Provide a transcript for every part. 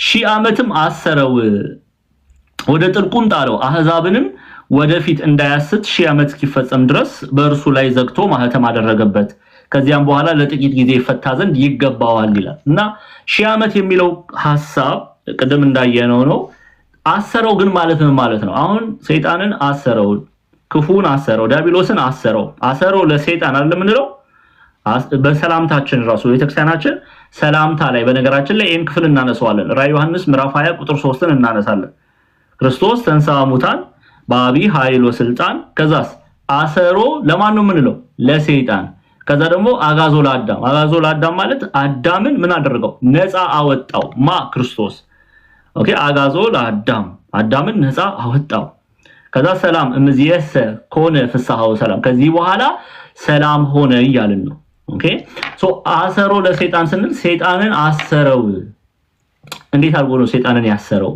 ሺህ ዓመትም አሰረው ወደ ጥልቁም ጣለው አህዛብንም ወደፊት እንዳያስት ሺህ ዓመት እስኪፈጸም ድረስ በእርሱ ላይ ዘግቶ ማህተም አደረገበት ከዚያም በኋላ ለጥቂት ጊዜ ይፈታ ዘንድ ይገባዋል ይላል እና ሺህ ዓመት የሚለው ሐሳብ ቅድም እንዳየነው ነው አሰረው ግን ማለት ምን ማለት ነው አሁን ሰይጣንን አሰረው ክፉን አሰረው ዲያብሎስን አሰረው ለሰይጣን አይደለም እንለው በሰላምታችን ራሱ ቤተክርስቲያናችን ሰላምታ ላይ በነገራችን ላይ ይሄን ክፍል እናነሳዋለን ራዕይ ዮሐንስ ምዕራፍ 20 ቁጥር 3ን እናነሳለን ክርስቶስ ተንሥአ እሙታን በአቢ ኃይል ወስልጣን ከዛስ አሰሮ ለማን ነው ምንለው ለሰይጣን ከዛ ደግሞ አጋዞ ለአዳም ማለት አዳምን ምን አደረገው ነፃ አወጣው ማ ክርስቶስ ኦኬ አጋዞ ለአዳም አዳምን ነፃ አወጣው ከዛ ሰላም እምዝየሰ ኮነ ፍስሐው ሰላም ከዚህ በኋላ ሰላም ሆነ ይያልን ነው ኦኬ ሶ አሰሮ ለሰይጣን ስንል ሰይጣንን አሰረው እንዴት አድርጎ ነው ሰይጣንን ያሰረው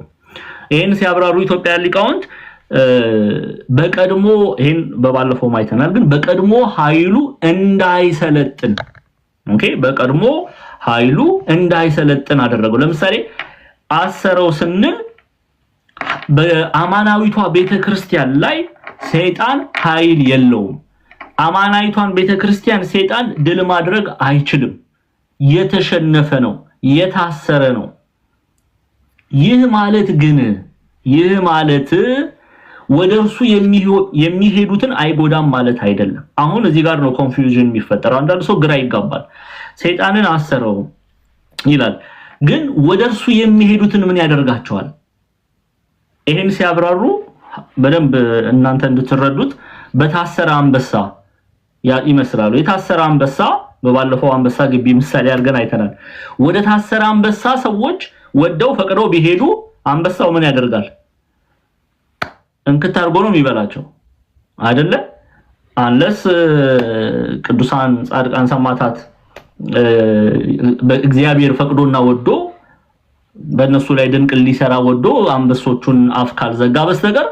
ይሄን ሲያብራሩ ኢትዮጵያ ሊቃውንት በቀድሞ ይሄን በባለፈው ማይተናል ግን በቀድሞ ኃይሉ እንዳይሰለጥን ኦኬ በቀድሞ ኃይሉ እንዳይሰለጥን አደረገው ለምሳሌ አሰረው ስንል በአማናዊቷ ቤተክርስቲያን ላይ ሰይጣን ኃይል የለውም አማናዊቷን ቤተክርስቲያን ሰይጣን ድል ማድረግ አይችልም የተሸነፈ ነው የታሰረ ነው ይህ ማለት ወደርሱ የሚሄዱትን አይጎዳም ማለት አይደለም አሁን እዚህ ጋር ነው ኮንፊውዥን የሚፈጠረው አንዳንድ ሰው ግራ ይጋባል ሰይጣንን አሰረው ይላል ግን ወደርሱ የሚሄዱትን ምን ያደርጋቸዋል ይሄን ሲያብራሩ በደንብ እናንተ እንድትረዱት በታሰረ አንበሳ ይመስላል የታሰረ አንበሳ በባለፈው አንበሳ ግቢ ምሳሌ አድርገን አይተናል ወደ ታሰረ አንበሳ ሰዎች ወደው ፈቅደው ቢሄዱ አንበሳው ምን ያደርጋል እንክት አድርጎ ነው የሚበላቸው አይደለ አንለስ ቅዱሳን ጻድቃን ሰማዕታት በእግዚአብሔር ፈቅዶና ወዶ በእነሱ ላይ ድንቅ ሊሰራ ወዶ አንበሶቹን አፍ ካልዘጋ በስተቀር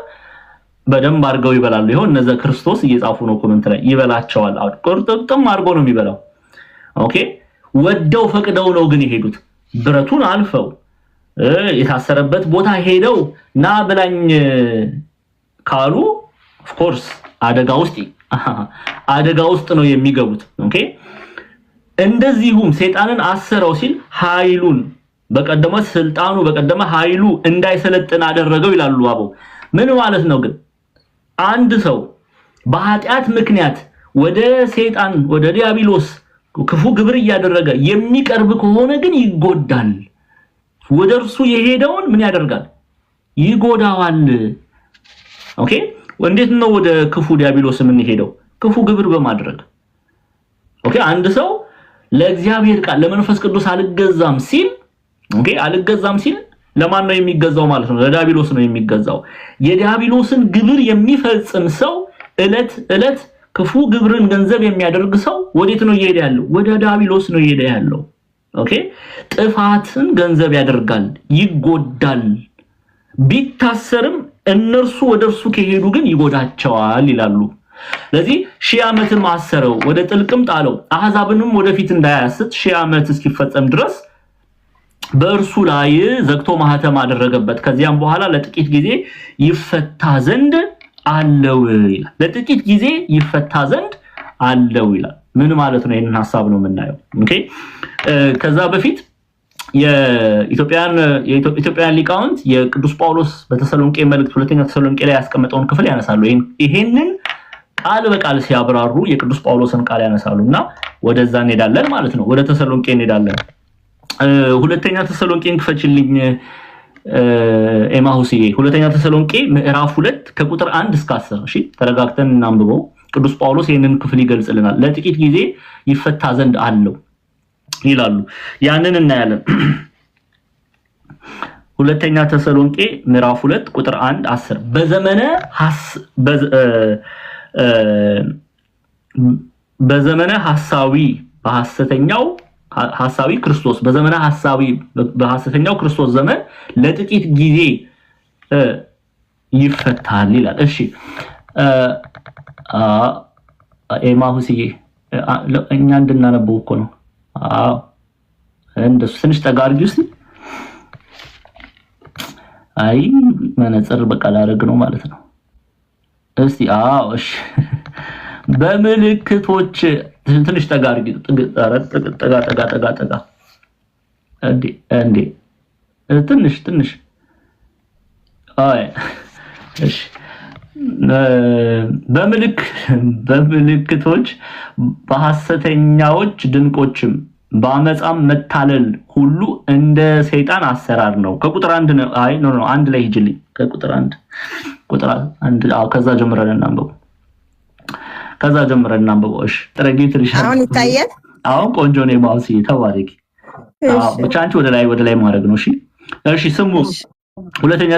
በደንብ አድርገው ይበላሉ ይሆን እነዛ ክርስቶስ እየጻፉ ነው ኮሜንት ላይ ይበላቸዋል ቁርጥም አድርጎ ነው የሚበላው ኦኬ ወደው ፈቅደው ነው ግን ይሄዱት ብረቱን አልፈው የታሰረበት ቦታ ሄደው ና ብላኝ ካሉ ኦፍ ኮርስ አደጋ ውስጥ ነው የሚገቡት ኦኬ እንደዚሁም ሰይጣንን አሰረው ሲል ኃይሉን በቀደመ ስልጣኑ በቀደመ ኃይሉ እንዳይሰለጥን አደረገው ይላሉ አቦ ምን ማለት ነው ግን አንድ ሰው በኃጢአት ምክንያት ወደ ሰይጣን ወደ ዲያብሎስ ክፉ ግብር ያደረገ የሚቀርብ ከሆነ ግን ይጎዳል ወደርሱ የሄደውን ምን ያደርጋል ይጎዳዋል ኦኬ እንዴት ነው ወደ ክፉ ዲያብሎስ ምን ሄደው ክፉ ግብር በማድረግ ኦኬ አንድ ሰው ለእግዚአብሔር ቃል ለመንፈስ ቅዱስ አልገዛም ሲል ኦኬ አልገዛም ሲል ለማን ነው የሚገዛው ማለት ነው ለዲያብሎስ ነው የሚገዛው የዲያብሎስን ግብር የሚፈጽም ሰው እለት ክፉ ግብርን ገንዘብ የሚያደርግ ሰው ወዴት ነው ይሄድ ያለው ወደ ዲያብሎስ ነው ይሄድ ያለው ኦኬ ጥፋትን ገንዘብ ያደርጋል ይጎዳል ቢታሰርም እነርሱ ወደርሱ ከሄዱ ግን ይጎዳቸዋል ይላሉ ስለዚህ ሺህ ዓመትም አሰረው ወደ ጥልቅም ጣለው አህዛብንም ወደፊት እንዳያስት ሺህ ዓመት እስኪፈጸም ድረስ በእርሱ ላይ ዘግቶ ማህተም አደረገበት ከዚያም በኋላ ለጥቂት ጊዜ ይፈታ ዘንድ አለው ይላል ለጥቂት ጊዜ ይፈታ ዘንድ አለው ይላል ምን ማለት ነው ይሄን ሐሳብ ነው የምናየው ኦኬ ከዛ በፊት የኢትዮጵያን ሊቃውንት የቅዱስ ጳውሎስ በተሰሎንቄ መልእክት ሁለተኛ ተሰሎንቄ ላይ ያስቀመጠውን ክፍል ያነሳሉ ይሄንን ቃል በቃል ሲያብራሩ የቅዱስ ጳውሎስን ቃል ያነሳሉና ወደዛ እንሄዳለን ማለት ነው ወደ ተሰሎንቄ እንሄዳለን ሁለተኛ ተሰሎንቄን ክፈችልኝ ኤማሁስዬ ሁለተኛ ተሰሎንቄ ምዕራፍ 2 ከቁጥር 1 እስከ 10 እሺ ተረጋግተን እናንብበው ቅዱስ ጳውሎስ ይሄንን ክፍል ይገልጽልናል ለጥቂት ጊዜ ይፈታ ዘንድ አለው ይላሉ ያንን እናያለን ሁለተኛ ተሰሎንቄ ምዕራፍ 2 ቁጥር 1 10 በዘመነ ሐሳዊ ክርስቶስ በዘመነ ሐሳዊ በሐሰተኛው ክርስቶስ ዘመን ለጥቂት ጊዜ ይፈታል ይላል እሺ ኤማሁስዬ እኛ እንድናነበው እኮ ነው እንደሱ ትንሽ ተጋርጊው እስቲ አይ መነጽር በቃ ላደርግ ነው ማለት ነው። እስቲ እሺ በምልክቶች ትንሽ ጠጋ አድርጊ። ጠጋ እንዴ ትንሽ አይ እሺ በምልክቶች በሐሰተኛዎች ድንቆችም በአመፃም መታለል ሁሉ እንደ ሰይጣን አሰራር ነው። ከቁጥር 1 ነው። አይ ኖ አንድ ላይ ሂጅልኝ። ከቁጥር 1 ከዛ ጀምረን እናንብበው። እሺ ጥረጊት ልሻል። አሁን ይታያል። አሁን ቆንጆ ነው። ማውሲ ተባረኪ። ብቻ አንቺ ወደ ላይ ማድረግ ነው። እሺ ስሙ። ሁለተኛ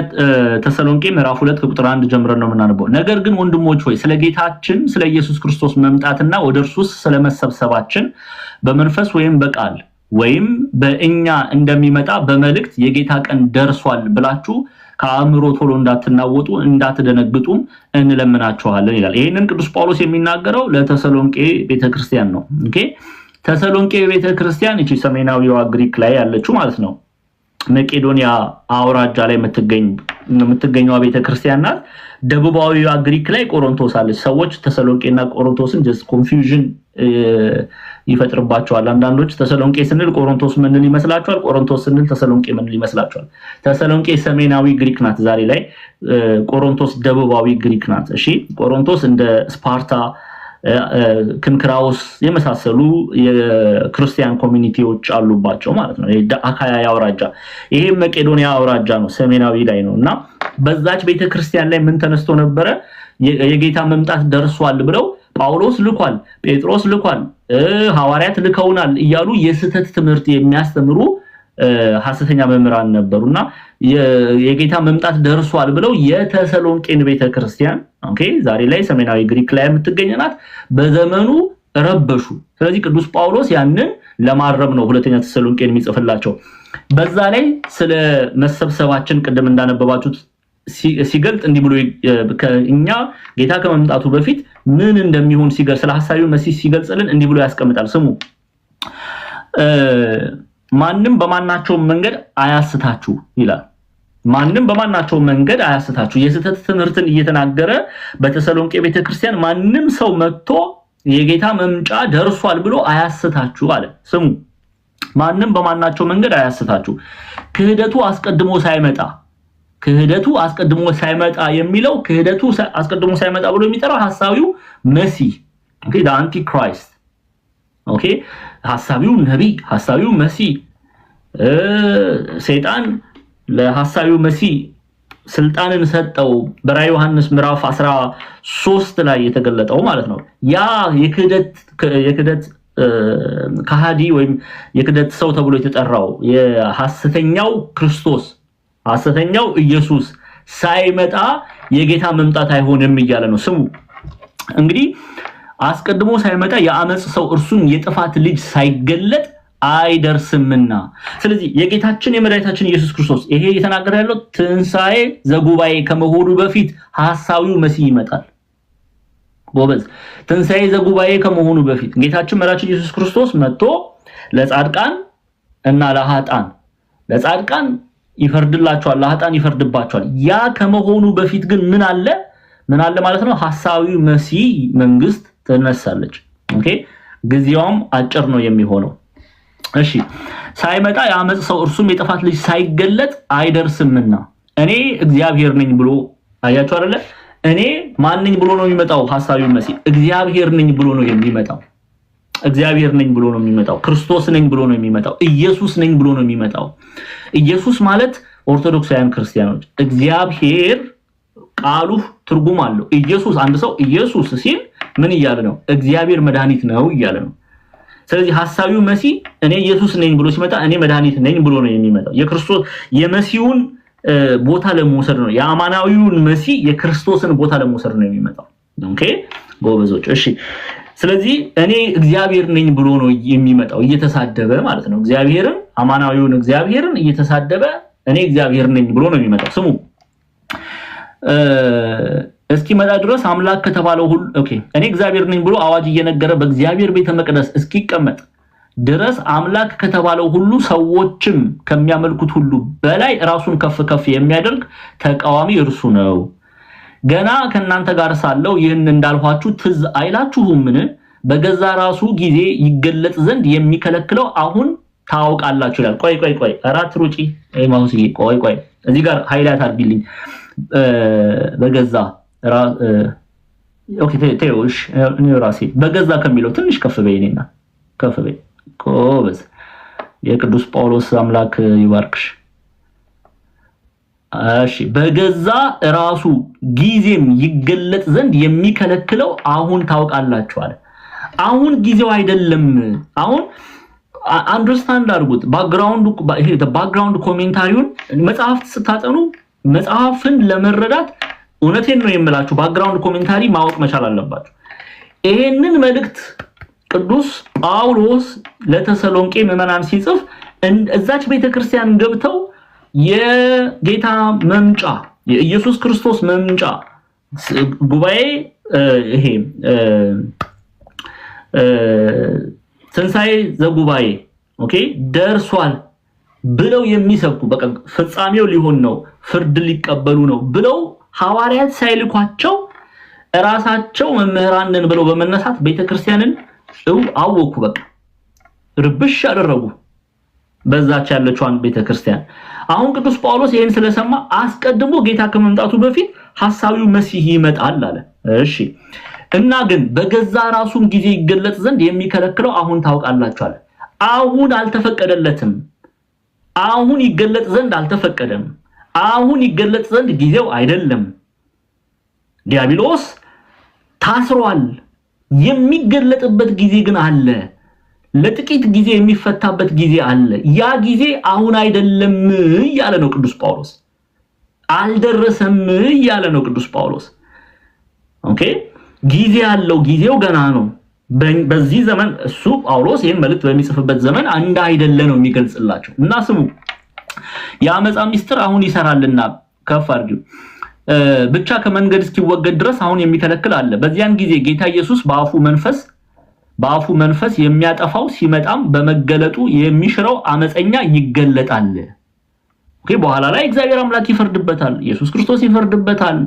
ተሰሎንቄ ምዕራፍ 2 ከቁጥር 1 ጀምረን ነው የምናነበው። ነገር ግን ወንድሞች ሆይ ስለ ጌታችን ስለ ኢየሱስ ክርስቶስ መምጣትና ወደ እርሱ ስለመሰብሰባችን በመንፈስ ወይም በቃል ወይም በእኛ እንደሚመጣ በመልእክት የጌታ ቀን ደርሷል ብላችሁ ከአእምሮ ቶሎ እንዳትናወጡ እንዳትደነግጡም እንለምናችኋለን ይላል። ይሄንን ቅዱስ ጳውሎስ የሚናገረው ለተሰሎንቄ ቤተክርስቲያን ነው። ኦኬ ተሰሎንቄ ቤተክርስቲያን እቺ ሰሜናዊዋ ግሪክ ላይ ያለችው ማለት ነው። መቄዶንያ አውራጃ ላይ የምትገኘው ቤተክርስቲያን ናት። ደቡባዊዋ ግሪክ ላይ ቆሮንቶስ አለች። ሰዎች ተሰሎንቄና ቆሮንቶስን ጀስት ኮንፊውዥን ይፈጥርባቸዋል። አንዳንዶች ተሰሎንቄ ስንል ቆሮንቶስ ምንል ይመስላቸዋል፣ ቆሮንቶስ ስንል ተሰሎንቄ ምንል ይመስላቸዋል። ተሰሎንቄ ሰሜናዊ ግሪክ ናት ዛሬ ላይ፣ ቆሮንቶስ ደቡባዊ ግሪክ ናት። እሺ ቆሮንቶስ እንደ ስፓርታ፣ ክንክራውስ የመሳሰሉ የክርስቲያን ኮሚኒቲዎች አሉባቸው ማለት ነው። አካያ አውራጃ፣ ይሄ መቄዶንያ አውራጃ ነው፣ ሰሜናዊ ላይ ነው። እና በዛች ቤተክርስቲያን ላይ ምን ተነስቶ ነበረ? የጌታ መምጣት ደርሷል ብለው ጳውሎስ ልኳል፣ ጴጥሮስ ልኳል፣ ሐዋርያት ልከውናል እያሉ የስተት ትምህርት የሚያስተምሩ ሐሰተኛ መምህራን ነበሩና የጌታ መምጣት ደርሷል ብለው የተሰሎንቄን ቤተክርስቲያን ኦኬ ዛሬ ላይ ሰሜናዊ ግሪክ ላይ የምትገኘናት በዘመኑ ረበሹ። ስለዚህ ቅዱስ ጳውሎስ ያንን ለማረም ነው ሁለተኛ ተሰሎንቄን የሚጽፍላቸው። በዛ ላይ ስለ መሰብሰባችን ቅድም እንዳነበባችሁት ሲገልጥ እንዲህ ብሎ ከኛ ጌታ ከመምጣቱ በፊት ምን እንደሚሆን ሲገልጽ ስለ ሐሳዩ መሲህ ሲገልጽልን እንዲህ ብሎ ያስቀምጣል። ስሙ ማንንም በማናቸው መንገድ አያስታችሁ ይላል። ማንንም በማናቸው መንገድ አያስታችሁ። የስተት ትምህርትን እየተናገረ በተሰሎንቄ ቤተክርስቲያን ማንንም ሰው መጥቶ የጌታ መምጫ ደርሷል ብሎ አያስታችሁ አለ። ስሙ ማንንም በማናቸው መንገድ አያስታችሁ። ክህደቱ አስቀድሞ ሳይመጣ የሚለው ክህደቱ አስቀድሞ ሳይመጣ ብሎ የሚጠራው ሐሳዊው መሲህ ኦኬ the antichrist ኦኬ ሐሳቢው ነብይ፣ ሐሳቢው መሲህ፣ ሰይጣን ለሐሳቢው መሲህ ስልጣንን ሰጠው። በራዕየ ዮሐንስ ምዕራፍ 13 ላይ የተገለጠው ማለት ነው። ያ የክህደት ከሃዲ ወይም የክህደት ሰው ተብሎ የተጠራው የሐሰተኛው ክርስቶስ ሐሰተኛው ኢየሱስ ሳይመጣ የጌታ መምጣት አይሆንም እያለ ነው። ስሙ እንግዲህ አስቀድሞ ሳይመጣ የአመጽ ሰው እርሱም የጥፋት ልጅ ሳይገለጥ አይደርስምና። ስለዚህ የጌታችን የመድኃኒታችን ኢየሱስ ክርስቶስ ይሄ እየተናገረ ያለው ትንሣኤ ዘጉባኤ ከመሆኑ በፊት ሐሳዊው መሲህ ይመጣል። ጎበዝ ትንሣኤ ዘጉባኤ ከመሆኑ በፊት ጌታችን መድኃኒታችን ኢየሱስ ክርስቶስ መጥቶ ለጻድቃን እና ለኃጥአን ለጻድቃን ይፈርድላቸዋል፣ ለኃጥአን ይፈርድባቸዋል። ያ ከመሆኑ በፊት ግን ምን አለ ማለት ነው? ሐሳዊው መሲህ መንግስት ትነሳለች። ኦኬ ጊዜውም አጭር ነው የሚሆነው። እሺ ሳይመጣ የአመጽ ሰው እርሱም የጥፋት ልጅ ሳይገለጥ አይደርስምና እኔ እግዚአብሔር ነኝ ብሎ አያችሁ አይደለ? እኔ ማን ነኝ ብሎ ነው የሚመጣው? ሐሳዊው መሲህ እግዚአብሔር ነኝ ብሎ ነው የሚመጣው። እግዚአብሔር ነኝ ብሎ ነው የሚመጣው። ክርስቶስ ነኝ ብሎ ነው የሚመጣው። ኢየሱስ ነኝ ብሎ ነው የሚመጣው። ኢየሱስ ማለት ኦርቶዶክሳውያን ክርስቲያኖች እግዚአብሔር ቃሉ ትርጉም አለው። ኢየሱስ አንድ ሰው ኢየሱስ ሲል ምን እያለ ነው? እግዚአብሔር መድኃኒት ነው እያለ ነው። ስለዚህ ሐሳዊው መሲህ እኔ ኢየሱስ ነኝ ብሎ ሲመጣ እኔ መድኃኒት ነኝ ብሎ ነው የሚመጣው። የክርስቶስ የመሲሁን ቦታ ለመውሰድ ነው። የአማናዊውን መሲህ የክርስቶስን ቦታ ለመውሰድ ነው የሚመጣው። ኦኬ ጎበዞች እሺ። ስለዚህ እኔ እግዚአብሔር ነኝ ብሎ ነው የሚመጣው እየተሳደበ ማለት ነው። እግዚአብሔርን አማናዊውን እግዚአብሔርን እየተሳደበ እኔ እግዚአብሔር ነኝ ብሎ ነው የሚመጣው። ስሙ እስኪመጣ ድረስ አምላክ ከተባለው ሁሉ ኦኬ እኔ እግዚአብሔር ነኝ ብሎ አዋጅ እየነገረ በእግዚአብሔር ቤተ መቅደስ እስኪቀመጥ ድረስ አምላክ ከተባለው ሁሉ ሰዎችም ከሚያመልኩት ሁሉ በላይ ራሱን ከፍ ከፍ የሚያደርግ ተቃዋሚ እርሱ ነው። ገና ከናንተ ጋር ሳለው ይህን እንዳልኋችሁ ትዝ አይላችሁምን? በገዛ ራሱ ጊዜ ይገለጥ ዘንድ የሚከለክለው አሁን ታውቃላችሁ ይላል። ቆይ አራት ሩጪ ማውሲ ቆይ እዚህ ጋር ሃይላይት አድርግልኝ። በገዛ ኦኬ ተይውሽ ነው ራሴ በገዛ ከሚለው ትንሽ ከፍ በይኔና ከፍ በይ ኮበዝ የቅዱስ ጳውሎስ አምላክ ይባርክሽ። እሺ በገዛ ራሱ ጊዜም ይገለጥ ዘንድ የሚከለክለው አሁን ታውቃላችሁ አለ። አሁን ጊዜው አይደለም። አሁን አንደርስታንድ አድርጉት። ባክግራውንድ ኮሜንታሪውን መጽሐፍት ስታጠኑ መጽሐፍን ለመረዳት እውነቴን ነው የምላችሁ ባክግራውንድ ኮሜንታሪ ማወቅ መቻል አለባችሁ። ይሄንን መልእክት ቅዱስ ጳውሎስ ለተሰሎንቄ ምዕመናን ሲጽፍ እዛች ቤተክርስቲያን ገብተው የጌታ መምጫ የኢየሱስ ክርስቶስ መምጫ ጉባኤ ይሄ ትንሣኤ ዘጉባኤ ኦኬ ደርሷል ብለው የሚሰብኩ በቃ ፍጻሜው ሊሆን ነው ፍርድ ሊቀበሉ ነው ብለው ሐዋርያት ሳይልኳቸው ራሳቸው መምህራንን ብለው በመነሳት ቤተክርስቲያንን አወኩ። በቃ ርብሽ ያደረጉ በዛች ያለችዋን ቤተክርስቲያን። አሁን ቅዱስ ጳውሎስ ይሄን ስለሰማ አስቀድሞ ጌታ ከመምጣቱ በፊት ሐሳዊው መሲህ ይመጣል አለ። እሺ እና ግን በገዛ ራሱም ጊዜ ይገለጥ ዘንድ የሚከለክለው አሁን ታውቃላችሁ አለ። አሁን አልተፈቀደለትም። አሁን ይገለጥ ዘንድ አልተፈቀደም። አሁን ይገለጥ ዘንድ ጊዜው አይደለም። ዲያብሎስ ታስሯል። የሚገለጥበት ጊዜ ግን አለ። ለጥቂት ጊዜ የሚፈታበት ጊዜ አለ። ያ ጊዜ አሁን አይደለም ያለ ነው ቅዱስ ጳውሎስ። አልደረሰም ያለ ነው ቅዱስ ጳውሎስ። ኦኬ ጊዜ ያለው ጊዜው ገና ነው። በዚህ ዘመን እሱ ጳውሎስ ይሄን መልእክት በሚጽፍበት ዘመን አንድ አይደለ ነው የሚገልጽላቸው። እና ስሙ ያመጻ ሚስጥር አሁን ይሰራልና ከፍ አድርጉ ብቻ ከመንገድ እስኪወገድ ድረስ አሁን የሚከለክል አለ። በዚያን ጊዜ ጌታ ኢየሱስ በአፉ መንፈስ የሚያጠፋው ሲመጣም በመገለጡ የሚሽረው አመፀኛ ይገለጣል። ኦኬ በኋላ ላይ እግዚአብሔር አምላክ ይፈርድበታል። ኢየሱስ ክርስቶስ ይፈርድበታል።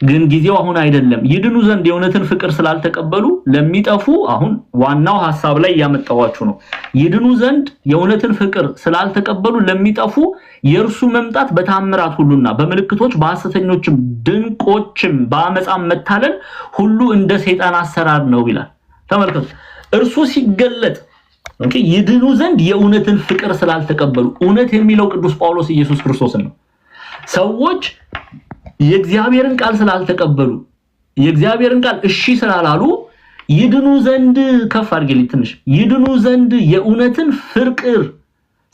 ግን ጊዜው አሁን አይደለም። ይድኑ ዘንድ የእውነትን ፍቅር ስላልተቀበሉ ለሚጠፉ አሁን ዋናው ሐሳብ ላይ ያመጣዋችሁ ነው። ይድኑ ዘንድ የእውነትን ፍቅር ስላልተቀበሉ ለሚጠፉ የእርሱ መምጣት በታምራት ሁሉና በምልክቶች በሐሰተኞችም ድንቆችም በአመፃም መታለል ሁሉ እንደ ሰይጣን አሰራር ነው ይላል። ተመልከቱ እርሱ ሲገለጥ ኦኬ ይድኑ ዘንድ የእውነትን ፍቅር ስላልተቀበሉ እውነት የሚለው ቅዱስ ጳውሎስ ኢየሱስ ክርስቶስን ነው። ሰዎች የእግዚአብሔርን ቃል ስላልተቀበሉ የእግዚአብሔርን ቃል እሺ ስላላሉ ይድኑ ዘንድ ከፍ አድርገልኝ ትንሽ ይድኑ ዘንድ የእውነትን ፍቅር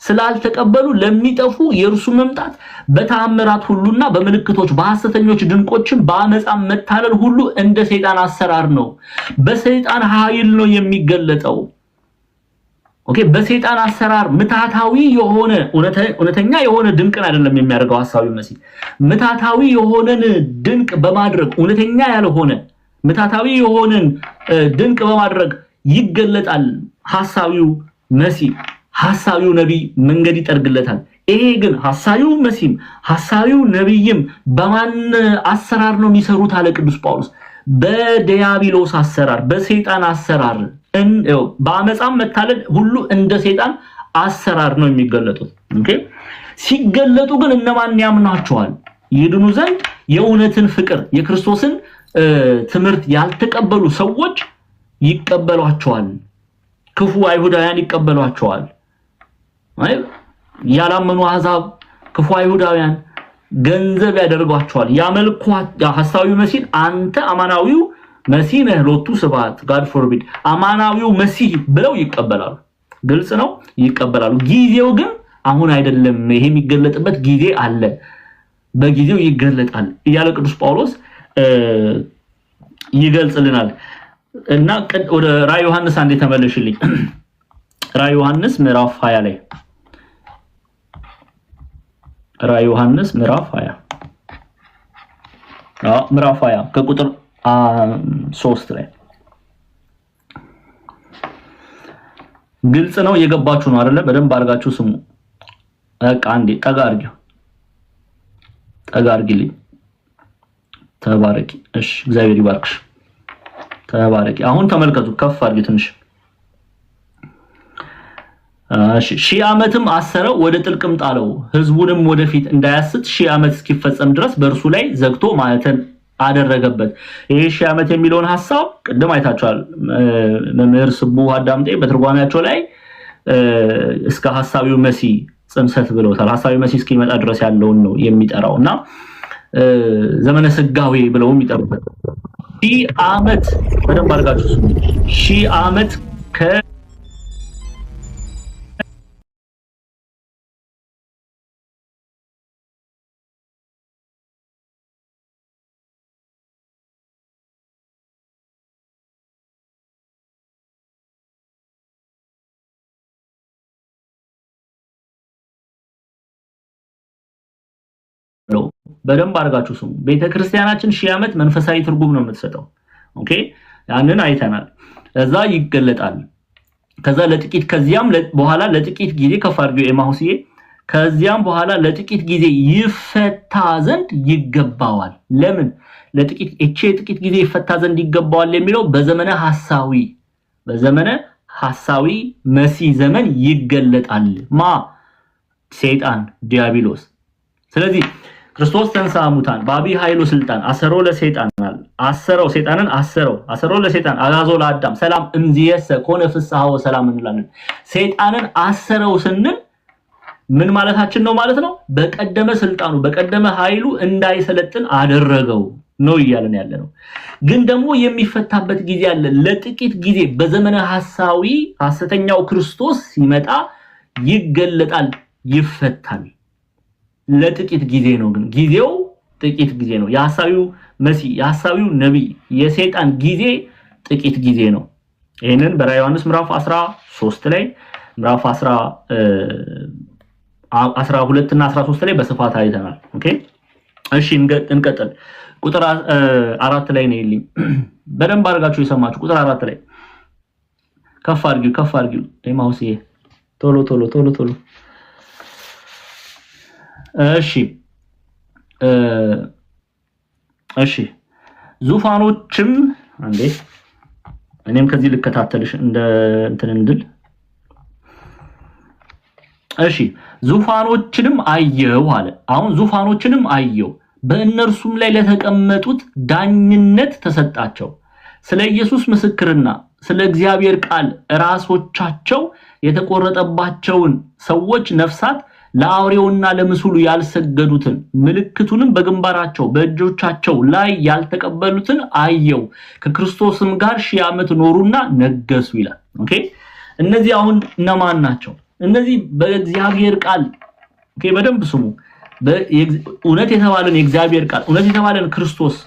ስላልተቀበሉ ለሚጠፉ የእርሱ መምጣት በተአምራት ሁሉና በምልክቶች በሐሰተኞች ድንቆችም በአመፃም መታለል ሁሉ እንደ ሰይጣን አሰራር ነው። በሰይጣን ኃይል ነው የሚገለጠው። ኦኬ በሰይጣን አሰራር ምታታዊ የሆነ እውነተኛ የሆነ ድንቅን አይደለም የሚያደርገው ሐሳዊው መሲህ። ምታታዊ የሆነን ድንቅ በማድረግ እውነተኛ ያልሆነ ምታታዊ የሆነን ድንቅ በማድረግ ይገለጣል ሐሳዊው መሲህ። ሐሳዊው ነብይ መንገድ ይጠርግለታል። ይሄ ግን ሐሳዊው መሲህም ሐሳዊው ነብይም በማን አሰራር ነው የሚሰሩት አለ ቅዱስ ጳውሎስ? በዲያብሎስ አሰራር፣ በሰይጣን አሰራር በአመፃም መታለል ሁሉ እንደ ሰይጣን አሰራር ነው የሚገለጡት። ኦኬ ሲገለጡ ግን እነማን ያምናቸዋል? ይድኑ ዘንድ የእውነትን ፍቅር የክርስቶስን ትምህርት ያልተቀበሉ ሰዎች ይቀበሏቸዋል። ክፉ አይሁዳውያን ይቀበሏቸዋል። ያላመኑ አሕዛብ ክፉ አይሁዳውያን ገንዘብ ያደርጓቸዋል። ያመልኳቸው ሐሳዊው መሲህ አንተ አማናዊው መሲህ ነህ ሎቱ ስብሐት ጋድ ፎርቢድ አማናዊው መሲህ ብለው ይቀበላሉ። ግልጽ ነው ይቀበላሉ። ጊዜው ግን አሁን አይደለም። ይሄ የሚገለጥበት ጊዜ አለ። በጊዜው ይገለጣል እያለ ቅዱስ ጳውሎስ ይገልጽልናል። እና ወደ ራዕየ ዮሐንስ አንዴ ተመለሽልኝ። ራዕየ ዮሐንስ ምዕራፍ 20 ላይ ራዕየ ዮሐንስ ምዕራፍ 20 ምዕራፍ 20 ከቁጥር 3 ላይ ግልጽ ነው እየገባችሁ ነው አይደለ በደንብ አድርጋችሁ ስሙ በቃ አንዴ ጠጋ አድርጊልኝ ተባረኪ እሺ እግዚአብሔር ይባርክሽ ተባረኪ አሁን ተመልከቱ ከፍ አድርጊ ትንሽ እሺ ሺህ ዓመትም አሰረው ወደ ጥልቅም ጣለው ህዝቡንም ወደፊት እንዳያስት ሺህ ዓመት እስኪፈጸም ድረስ በእርሱ ላይ ዘግቶ ማለትን አደረገበት ይሄ ሺህ ዓመት የሚለውን ሐሳብ ቅድም አይታችኋል መምህር ስቡ አዳምጤ በትርጓሜያቸው ላይ እስከ ሐሳቢው መሲህ ጽንሰት ብለውታል ሐሳቢው መሲህ እስኪመጣ ድረስ ያለውን ነው የሚጠራውና ዘመነ ስጋዌ ብለውም ይጠሩበት ሺህ ዓመት በደንብ አድርጋችሁ ሺህ ዓመት በደንብ አድርጋችሁ ስሙ ቤተክርስቲያናችን ሺህ ዓመት መንፈሳዊ ትርጉም ነው የምትሰጠው ኦኬ ያንን አይተናል እዛ ይገለጣል ከዛ ለጥቂት ከዚያም በኋላ ለጥቂት ጊዜ ከፋርጆ ኤማሁስዬ ከዚያም በኋላ ለጥቂት ጊዜ ይፈታ ዘንድ ይገባዋል ለምን ለጥቂት ጥቂት ጊዜ ይፈታ ዘንድ ይገባዋል የሚለው በዘመነ ሐሳዊ መሲህ ዘመን ይገለጣል ሰይጣን ዲያብሎስ ስለዚህ ክርስቶስ ተንሥአ እሙታን በአቢይ ኃይሉ ስልጣን አሰሮ ለሰይጣን አሰረው ሰይጣንን አሰሮ ለሰይጣን አጋዞ ለአዳም ሰላም እንዚየሰ ኮነ ፍስሐ ወሰላም እንላለን ሰይጣንን አሰረው ስንል ምን ማለታችን ነው ማለት ነው በቀደመ ስልጣኑ በቀደመ ኃይሉ እንዳይሰለጥን አደረገው ነው ይያለን ያለነው ግን ደግሞ የሚፈታበት ጊዜ አለ ለጥቂት ጊዜ በዘመነ ሐሰተኛው ክርስቶስ ሲመጣ ይገለጣል ይፈታል ለጥቂት ጊዜ ነው ግን ጊዜው ጥቂት ጊዜ ነው የሐሳቢው መሲህ የሐሳቢው ነብይ የሰይጣን ጊዜ ጥቂት ጊዜ ነው ይሄንን በራዕየ ዮሐንስ ምዕራፍ 13 ላይ ምዕራፍ 12 እና 13 ላይ በስፋት አይተናል ኦኬ እሺ እንቀጥል ቁጥር 4 ላይ ነው ይልኝ በደንብ አድርጋችሁ የሰማችሁ ቁጥር 4 ላይ ከፍ አድርጊው ኤማሁስዬ ቶሎ እሺ ዙፋኖችም አንዴ እኔም ከዚህ ልከታተልሽ እንደ እንትን እንድል እሺ ዙፋኖችንም አየው አለ አሁን ዙፋኖችንም አየው በእነርሱም ላይ ለተቀመጡት ዳኝነት ተሰጣቸው ስለ ኢየሱስ ምስክርና ስለ እግዚአብሔር ቃል ራሶቻቸው የተቆረጠባቸውን ሰዎች ነፍሳት ለአውሬውና ለምስሉ ያልሰገዱትን ምልክቱንም በግንባራቸው በእጆቻቸው ላይ ያልተቀበሉትን አየው ከክርስቶስም ጋር ሺህ ዓመት ኖሩና ነገሱ ይላል ኦኬ እነዚህ አሁን እነማን ናቸው እነዚህ በእግዚአብሔር ቃል ኦኬ በደንብ ስሙ እውነት የተባለን የእግዚአብሔር ቃል እውነት የተባለን ክርስቶስ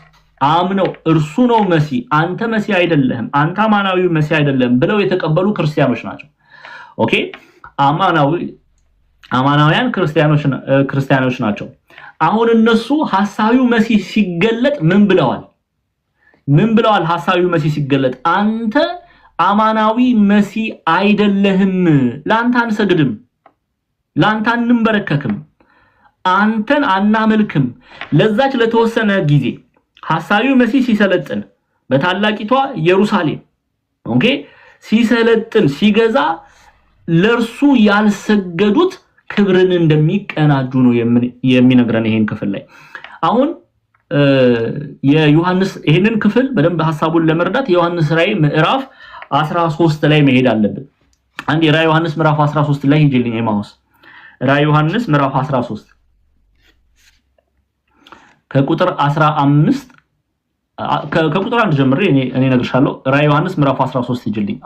አምነው እርሱ ነው መሲህ አንተ መሲህ አይደለህም አንተ አማናዊ መሲህ አይደለም ብለው የተቀበሉ ክርስቲያኖች ናቸው ኦኬ አማናውያን ክርስቲያኖች ናቸው አሁን እነሱ ሐሳቢው መሲህ ሲገለጥ ምን ብለዋል ሐሳቢው መሲህ ሲገለጥ አንተ አማናዊ መሲህ አይደለህም ላንተ አንሰግድም ላንተ አንንበረከክም አንተን አናመልክም ለዛች ለተወሰነ ጊዜ ሐሳቢው መሲህ ሲሰለጥን በታላቂቷ ኢየሩሳሌም ኦኬ ሲሰለጥን ሲገዛ ለርሱ ያልሰገዱት ክብርን እንደሚቀናጁ ነው የሚነግረን ይሄን ክፍል ላይ አሁን የዮሐንስ ይሄንን ክፍል በደንብ ሐሳቡን ለመረዳት የዮሐንስ ራዕይ ምዕራፍ 13 ላይ መሄድ አለብን አንድ የራዕይ ዮሐንስ ምዕራፍ 13 ላይ ሂጂልኝ ኤማሁስ ራዕይ ዮሐንስ ምዕራፍ 13 ከቁጥር 15 ከቁጥር 1 ጀምሬ እኔ ነግርሻለሁ ራዕይ ዮሐንስ ምዕራፍ 13 ሂጂልኝ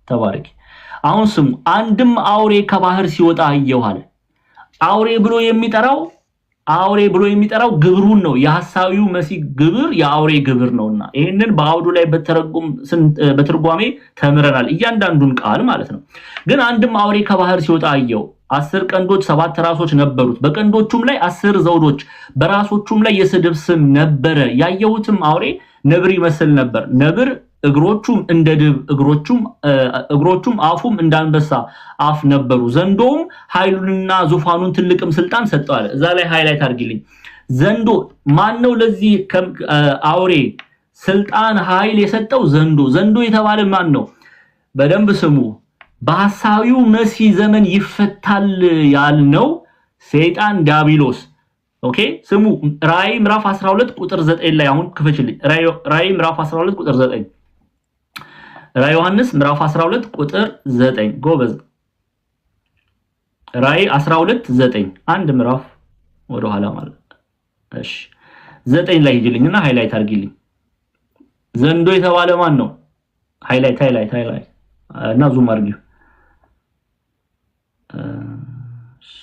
ተባረኪ አሁን ስሙ አንድም አውሬ ከባህር ሲወጣ አየሁ አለ አውሬ ብሎ የሚጠራው ግብሩን ነው የሐሳቢው መሲህ ግብር የአውሬ ግብር ነውና ይሄንን በአውዱ ላይ በትርጓሜ ተምረናል እያንዳንዱን ቃል ማለት ነው ግን አንድም አውሬ ከባህር ሲወጣ አየሁ 10 ቀንዶች 7 ራሶች ነበሩት በቀንዶቹም ላይ 10 ዘውዶች በራሶቹም ላይ የስድብ ስም ነበረ ያየሁትም አውሬ ነብር ይመስል ነበር ነብር እግሮቹም እንደ ድብ እግሮቹም አፉም እንዳንበሳ አፍ ነበሩ። ዘንዶም ኃይሉንና ዙፋኑን ትልቅም ስልጣን ሰጠዋል። እዛ ላይ ሃይላይት አድርጊልኝ። ዘንዶ ማነው? ለዚህ አውሬ ስልጣን ኃይል የሰጠው ዘንዶ የተባለ ማን ነው? በደንብ ስሙ። በሐሳዊው መሲህ ዘመን ይፈታል ያልነው ሰይጣን ዲያብሎስ። ኦኬ ስሙ። ራእይ ምዕራፍ 12 ቁጥር 9 ላይ አሁን ክፈችልኝ። ራእይ ምዕራፍ 12 ቁጥር 9 ራእይ ዮሐንስ ምዕራፍ 12 ቁጥር 9 ጎበዝ። ራእይ 12 9 አንድ ምዕራፍ ወደ ኋላ ማለት እሺ 9 ላይ ሂጂልኝና ሃይላይት አድርጊልኝ። ዘንዶ የተባለ ማን ነው? ሃይላይት እና ዙም አድርጊው። እሺ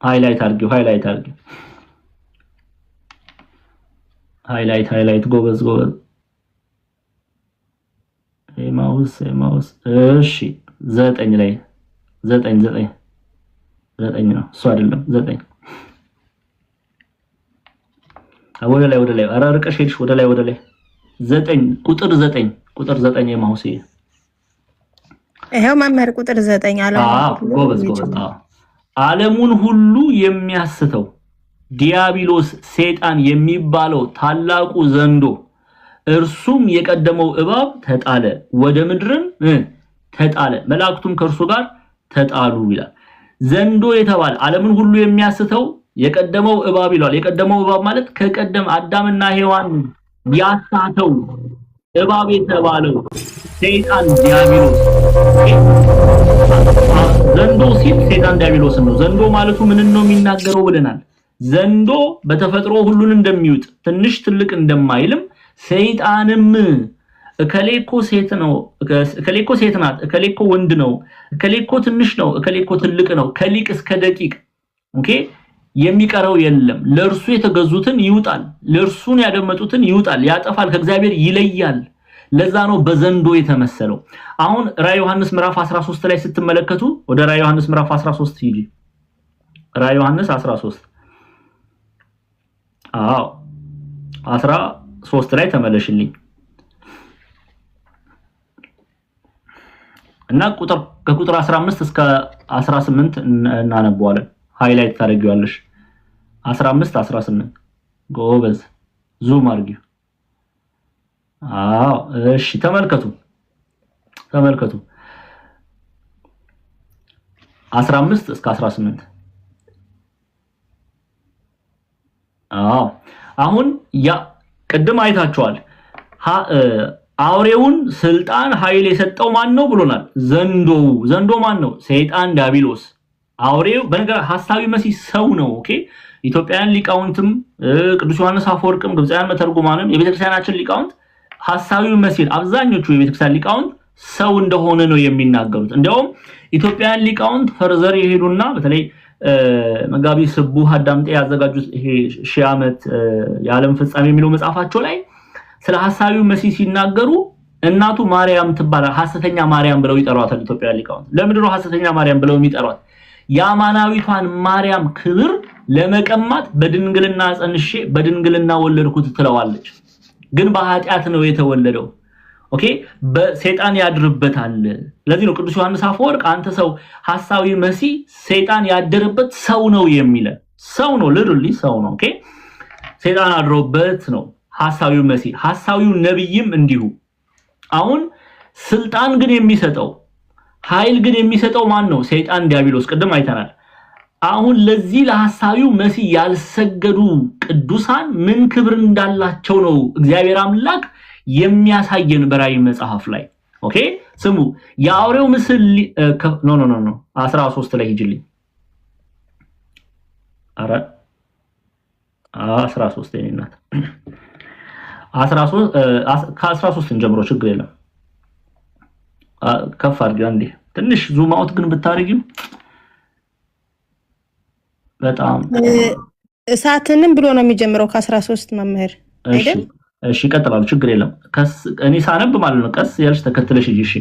ሃይላይት አድርጊው። ሃይላይት ጎበዝ። ማውስ እሺ 9 ላይ 9 ነው እሱ አይደለም 9 ወደ ላይ ኧረ ርቀሽ ሄድሽ ወደ ላይ 9 ቁጥር 9 የማውስ ይሄው መምህር ቁጥር 9 ጎበዝ ዓለሙን ሁሉ የሚያስተው ዲያብሎስ ሰይጣን የሚባለው ታላቁ ዘንዶ እርሱም የቀደመው እባብ ተጣለ፣ ወደ ምድርም ተጣለ፣ መላእክቱም ከእርሱ ጋር ተጣሉ ይላል። ዘንዶ የተባለ ዓለምን ሁሉ የሚያስተው የቀደመው እባብ ይላል። የቀደመው እባብ ማለት ከቀደም አዳምና ሔዋን ያሳተው እባብ የተባለው ሰይጣን ዲያብሎስ። ዘንዶ ሲል ሰይጣን ዲያብሎስ ነው። ዘንዶ ማለቱ ምን ነው የሚናገረው ብለናል። ዘንዶ በተፈጥሮ ሁሉን እንደሚውጥ ትንሽ ትልቅ እንደማይልም ሰይጣንም እከሌኮ ሴት ነው፣ እከሌኮ ሴት ናት፣ እከሌኮ ወንድ ነው፣ እከሌኮ ትንሽ ነው፣ እከሌኮ ትልቅ ነው፣ ከሊቅ እስከ ደቂቅ ኦኬ የሚቀረው የለም። ለእርሱ የተገዙትን ይውጣል፣ ለእርሱን ያደመጡትን ይውጣል፣ ያጠፋል፣ ከእግዚአብሔር ይለያል። ለዛ ነው በዘንዶ የተመሰለው። አሁን ራዕይ ዮሐንስ ምዕራፍ 13 ላይ ስትመለከቱ ወደ ራዕይ ዮሐንስ ምዕራፍ 13 ሂጂ። ራዕይ ዮሐንስ 13 13 ላይ ተመለሽልኝ እና ከቁጥር 15 እስከ 18 እናነባዋለን። ሃይላይት ታደርጊዋለሽ። 15 18 ጎበዝ ዙም አድርጊው። እሺ ተመልከቱ 15 እስከ 18 አሁን ያ ቅድም አይታችኋል። አውሬውን ስልጣን ኃይል የሰጠው ማን ነው ብሎናል። ዘንዶ ማን ነው? ሰይጣን ዲያብሎስ። አውሬው በነገር ሐሳዊ መሲህ ሰው ነው። ኦኬ ኢትዮጵያውያን ሊቃውንትም ቅዱስ ዮሐንስ አፈወርቅም ግብፃውያን መተርጉማንም የቤተክርስቲያናችን ሊቃውንት ሐሳዊው መሲህ አብዛኞቹ የቤተክርስቲያን ሊቃውንት ሰው እንደሆነ ነው የሚናገሩት። እንዲያውም ኢትዮጵያውያን ሊቃውንት ፈርዘር የሄዱና በተለይ መጋቢ ስቡህ አዳምጤ ያዘጋጁት ይሄ 1000 ዓመት የዓለም ፍጻሜ የሚለው መጽሐፋቸው ላይ ስለ ሐሳዊው መሲህ ሲናገሩ እናቱ ማርያም ትባላል ሐሰተኛ ማርያም ብለው ይጠሯታል ኢትዮጵያውያን ሊቃውንት። ለምንድን ነው ሐሰተኛ ማርያም ብለው የሚጠሯት? የአማናዊቷን ማርያም ክብር ለመቀማት በድንግልና ጸንሼ በድንግልና ወለድኩት ትለዋለች። ግን በኃጢአት ነው የተወለደው። ኦኬ በሰይጣን ያድርበታል። ለዚህ ነው ቅዱስ ዮሐንስ አፈወርቅ አንተ ሰው ሐሳዊ መሲህ ሰይጣን ያደረበት ሰው ነው የሚለው። ሰው ነው ሊትራሊ ሰው ነው። ኦኬ ሰይጣን አድሮበት ነው ሐሳዊው መሲህ። ሐሳዊው ነብይም እንዲሁ። አሁን ስልጣን ግን የሚሰጠው ኃይል ግን የሚሰጠው ማን ነው? ሰይጣን ዲያብሎስ። ቅድም አይተናል። አሁን ለዚህ ለሐሳዊው መሲህ ያልሰገዱ ቅዱሳን ምን ክብር እንዳላቸው ነው እግዚአብሔር አምላክ የሚያሳየን በራእይ መጽሐፍ ላይ። ኦኬ ስሙ። የአውሬው ምስል ኖ 13 ላይ ሂጅልኝ። 13 የኔናት 13 ጀምሮ ችግር የለም። ከፍ አድርጊ አንዴ ትንሽ ዙም አውት ግን ብታረጊው በጣም እሳትንም ብሎ ነው የሚጀምረው ከ13 መምህር አይደል? እሺ ይቀጥላል። ችግር የለም። እኔ ሳነብ ማለት ነው ቀስ ያልሽ ተከትለሽ እሺ።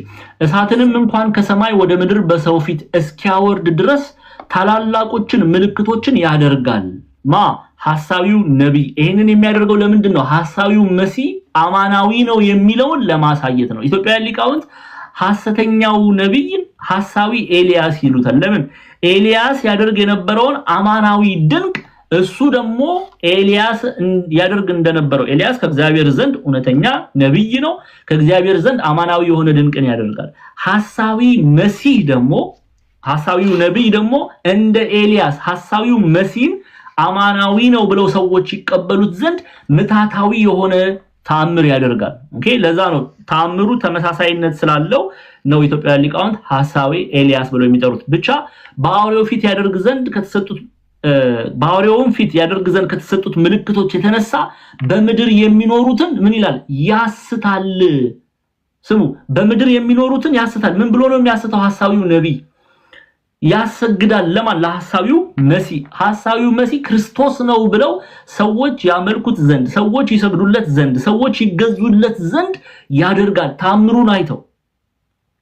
እሳትንም እንኳን ከሰማይ ወደ ምድር በሰው ፊት እስኪያወርድ ድረስ ታላላቆችን ምልክቶችን ያደርጋል። ሐሳዊው ነብይ። ይሄንን የሚያደርገው ለምንድን ነው? ሐሳዊው መሲህ አማናዊ ነው የሚለውን ለማሳየት ነው። ኢትዮጵያውያን ሊቃውንት ሐሰተኛው ነብይን ሐሳዊ ኤልያስ ይሉታል። ለምን? ኤልያስ ያደርግ የነበረውን አማናዊ ድንቅ እሱ ደግሞ ኤልያስ ያደርግ እንደነበረው ኤልያስ ከእግዚአብሔር ዘንድ እውነተኛ ነብይ ነው። ከእግዚአብሔር ዘንድ አማናዊ የሆነ ድንቅን ያደርጋል። ሐሳዊ መሲህ ደግሞ ሐሳዊው ነብይ ደግሞ እንደ ኤልያስ ሐሳዊው መሲህን አማናዊ ነው ብለው ሰዎች ይቀበሉት ዘንድ ምታታዊ የሆነ ተአምር ያደርጋል። ኦኬ ለዛ ነው ተአምሩ ተመሳሳይነት ስላለው ነው ኢትዮጵያ ሊቃውንት ሐሳዊ ኤልያስ ብለው የሚጠሩት። ብቻ በአውሬው ፊት ያደርግ ዘንድ ከተሰጡት በአውሬውም ፊት ያደርግ ዘንድ ከተሰጡት ምልክቶች የተነሳ በምድር የሚኖሩትን ምን ይላል? ያስታል። ስሙ፣ በምድር የሚኖሩትን ያስታል። ምን ብሎ ነው የሚያስተው? ሐሳዊው ነብይ ያሰግዳል። ለማን? ለሐሳዊው መሲህ። ሐሳዊው መሲህ ክርስቶስ ነው ብለው ሰዎች ያመልኩት ዘንድ፣ ሰዎች ይሰግዱለት ዘንድ፣ ሰዎች ይገዙለት ዘንድ ያደርጋል። ታምሩን አይተው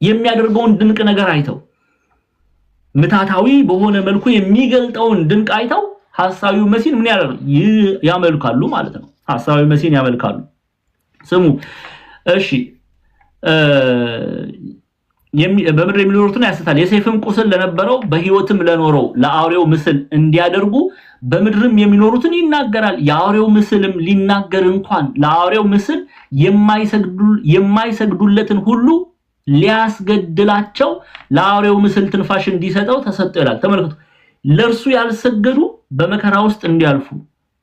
የሚያደርገውን ድንቅ ነገር አይተው ምታታዊ በሆነ መልኩ የሚገልጠውን ድንቅ አይተው ሐሳዊው መሲህን ምን ያመልካሉ ማለት ነው። ሐሳዊው መሲህን ያመልካሉ። ስሙ እሺ በምድር የሚኖሩትን ያስታል። የሰይፍም ቁስል ለነበረው በህይወትም ለኖረው ለአውሬው ምስል እንዲያደርጉ በምድርም የሚኖሩትን ይናገራል። የአውሬው ምስልም ሊናገር እንኳን ለአውሬው ምስል የማይሰግዱለትን ሁሉ ሊያስገድላቸው ለአውሬው ምስል ትንፋሽ እንዲሰጠው ተሰጠው ይላል። ተመልከቱ። ለእርሱ ያልሰገዱ በመከራ ውስጥ እንዲያልፉ።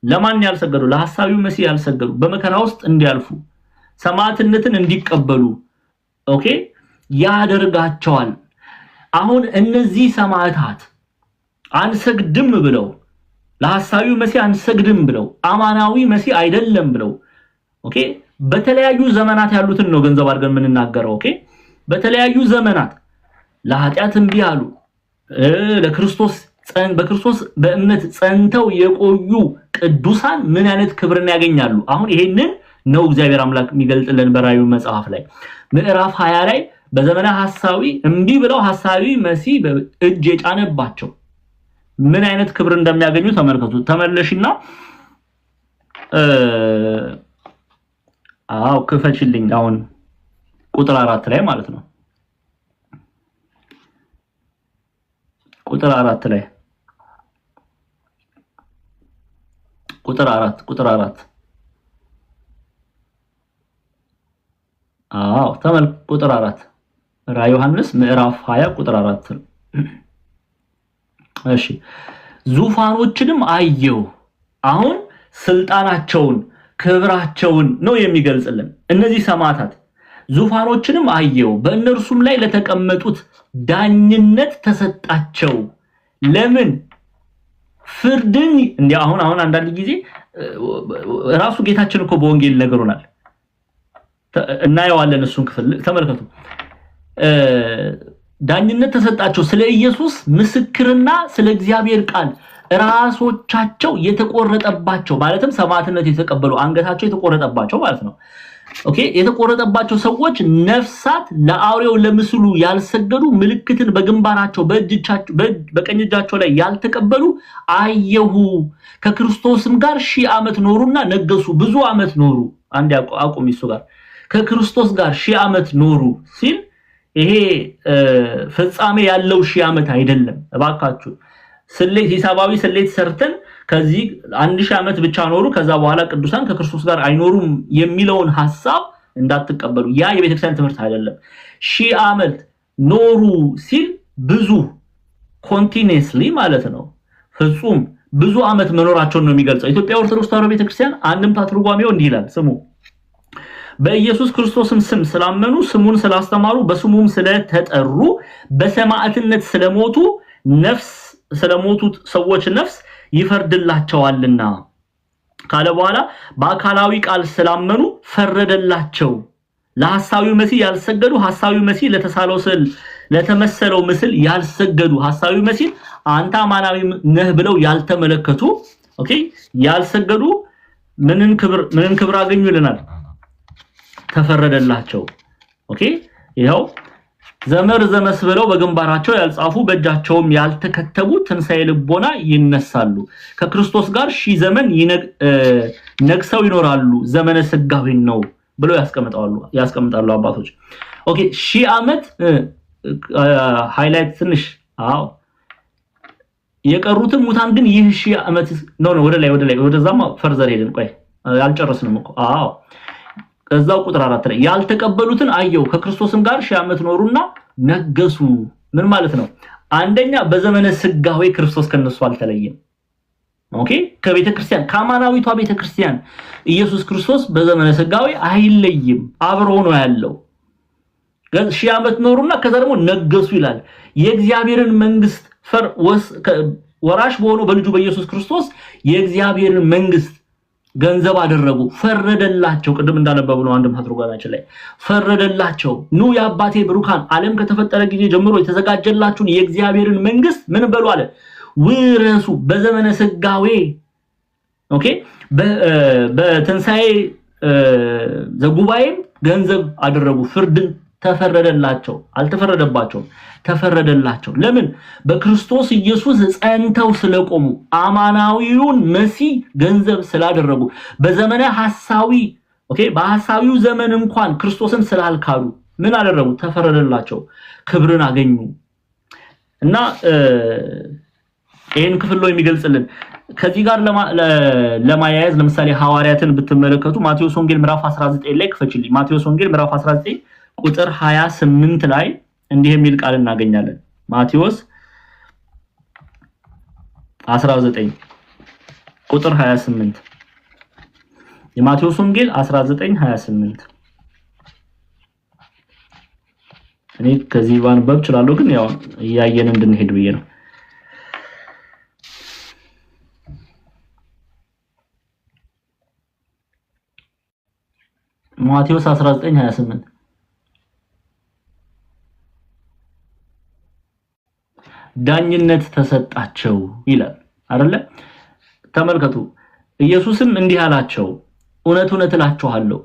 ለማን ያልሰገዱ? ለሐሳዊው መሲህ ያልሰገዱ በመከራ ውስጥ እንዲያልፉ ሰማዕትነትን እንዲቀበሉ ኦኬ ያደርጋቸዋል። አሁን እነዚህ ሰማዕታት አንሰግድም ብለው ለሐሳዊው መሲህ አንሰግድም ብለው አማናዊ መሲህ አይደለም ብለው ኦኬ በተለያዩ ዘመናት ያሉትን ነው ገንዘብ አድርገን የምንናገረው። ኦኬ በተለያዩ ዘመናት ለኃጢአት እምቢ አሉ፣ በክርስቶስ በእምነት ጸንተው የቆዩ ቅዱሳን ምን አይነት ክብርን ያገኛሉ? አሁን ይሄንን ነው እግዚአብሔር አምላክ የሚገልጥልን በራእዩ መጽሐፍ ላይ ምዕራፍ 20 ላይ በዘመነ ሐሳዊ እምቢ ብለው ሐሳዊ መሲህ እጅ የጫነባቸው ምን አይነት ክብር እንደሚያገኙ ተመልከቱ። ተመለሽና ክፈችልኝ አሁን ቁጥር 4 ላይ ማለት ነው። ቁጥር 4 ላይ ቁጥር 4 ቁጥር 4 ራዕየ ዮሐንስ ምዕራፍ 20 ቁጥር 4 እሺ ዙፋኖችንም አየው። አሁን ስልጣናቸውን ክብራቸውን ነው የሚገልጽልን። እነዚህ ሰማዕታት ዙፋኖችንም አየው፣ በእነርሱም ላይ ለተቀመጡት ዳኝነት ተሰጣቸው። ለምን? ፍርድን እንዴ አሁን አንዳንድ ጊዜ ራሱ ጌታችን እኮ በወንጌል ነገሩናል። እናየዋለን እሱን ክፍል ተመልከቱ። ዳኝነት ተሰጣቸው ስለ ኢየሱስ ምስክርና ስለ እግዚአብሔር ቃል ራሶቻቸው የተቆረጠባቸው ማለትም ሰማዕትነት የተቀበሉ አንገታቸው የተቆረጠባቸው ማለት ነው። ኦኬ የተቆረጠባቸው ሰዎች ነፍሳት ለአውሬው ለምስሉ ያልሰገዱ ምልክትን በግንባራቸው በቀኝ እጃቸው ላይ ያልተቀበሉ አየሁ። ከክርስቶስም ጋር 1000 ዓመት ኖሩና ነገሱ። ብዙ ዓመት ኖሩ። አንድ አቁም እሱ ጋር ከክርስቶስ ጋር 1000 ዓመት ኖሩ ሲል ይሄ ፍጻሜ ያለው 1000 ዓመት አይደለም። እባካችሁ ስሌት ሂሳባዊ ስሌት ሰርተን ከዚህ 1000 ዓመት ብቻ ኖሩ ከዛ በኋላ ቅዱሳን ከክርስቶስ ጋር አይኖሩም የሚለውን ሐሳብ እንዳትቀበሉ። ያ የቤተክርስቲያን ትምህርት አይደለም። 1000 ዓመት ኖሩ ሲል ብዙ ኮንቲኒየስሊ ማለት ነው። ፍጹም ብዙ ዓመት መኖራቸውን ነው የሚገልጸው። ኢትዮጵያ ኦርቶዶክስ ተዋሕዶ ቤተክርስቲያን አንድምታ ትርጓሜው እንዲህ ይላል። ስሙ በኢየሱስ ክርስቶስም ስም ስላመኑ ስሙን ስላስተማሩ በስሙም ስለተጠሩ በሰማዕትነት ስለሞቱ ስለሞቱት ሰዎች ነፍስ ይፈርድላቸዋልና ካለ በኋላ በአካላዊ ቃል ስላመኑ ፈረደላቸው። ለሐሳዊው መሲህ ያልሰገዱ ሐሳዊው መሲህ ለተሳለው ስዕል ለተመሰለው ምስል ያልሰገዱ ሐሳዊው መሲህ አንተ አማናዊ ነህ ብለው ያልተመለከቱ ኦኬ ያልሰገዱ ምንን ክብር አገኙ ይለናል? ተፈረደላቸው። ኦኬ ይሄው ዘመር ዘመስብለው በግንባራቸው ያልጻፉ በእጃቸውም ያልተከተቡ ትንሣኤ ልቦና ይነሳሉ። ከክርስቶስ ጋር 1000 ዘመን ነግሰው ይኖራሉ። ዘመነ ስጋዌን ነው ብለው ያስቀምጣሉ አባቶች። ኦኬ 1000 ዓመት ሃይላይት ትንሽ አዎ የቀሩትን ሙታን ግን ይህ 1000 ዓመት ነው ወደዛማ ፈርዘር ሄደን ቆይ ያልጨረስንም እኮ አዎ እዛው ቁጥር 4 ላይ ያልተቀበሉትን አየው ከክርስቶስም ጋር 1000 ዓመት ኖሩና ነገሱ። ምን ማለት ነው? አንደኛ በዘመነ ስጋዌ ክርስቶስ ከነሱ አልተለየም። ኦኬ ከቤተክርስቲያን ከአማናዊቷ ቤተክርስቲያን ኢየሱስ ክርስቶስ በዘመነ ስጋዌ አይለይም፣ አብሮ ነው ያለው። 1000 ዓመት ኖሩና ከዛ ደግሞ ነገሱ ይላል። የእግዚአብሔርን መንግስት ወራሽ በሆነው በልጁ በኢየሱስ ክርስቶስ የእግዚአብሔርን መንግስት ገንዘብ አደረጉ፣ ፈረደላቸው። ቅድም እንዳነበቡ ነው አንድም አድርጓናችን ላይ ፈረደላቸው። ኑ የአባቴ ብሩካን ዓለም ከተፈጠረ ጊዜ ጀምሮ የተዘጋጀላችሁን የእግዚአብሔርን መንግስት ምን በሉ አለ ውረሱ። በዘመነ ስጋዌ ኦኬ በትንሳኤ ዘጉባኤም ገንዘብ አደረጉ። ፍርድን ተፈረደላቸው፣ አልተፈረደባቸውም፣ ተፈረደላቸው። ለምን? በክርስቶስ ኢየሱስ ጸንተው ስለቆሙ፣ አማናዊውን መሲህ ገንዘብ ስላደረጉ፣ በዘመነ ሐሳዊ ኦኬ በሐሳዊው ዘመን እንኳን ክርስቶስን ስላልካዱ ምን አደረጉ? ተፈረደላቸው፣ ክብርን አገኙ። እና ይሄን ክፍል ነው የሚገልጽልን። ከዚህ ጋር ለማያያዝ ለምሳሌ ሐዋርያትን ብትመለከቱ ማቴዎስ ወንጌል ምዕራፍ 19 ላይ ክፈችልኝ። ማቴዎስ ወንጌል ምዕራፍ 19 ቁጥር 28 ላይ እንዲህ የሚል ቃል እናገኛለን። ማቴዎስ 19 ቁጥር 28 የማቴዎስ ወንጌል 19:28 እኔ ከዚህ ባንበብ እችላለሁ፣ ግን ያው እያየን እንድንሄድ ብዬ ነው። ማቴዎስ 19:28 ዳኝነት ተሰጣቸው ይላል አይደለ? ተመልከቱ። ኢየሱስም እንዲህ አላቸው፣ እውነት እውነት እላችኋለሁ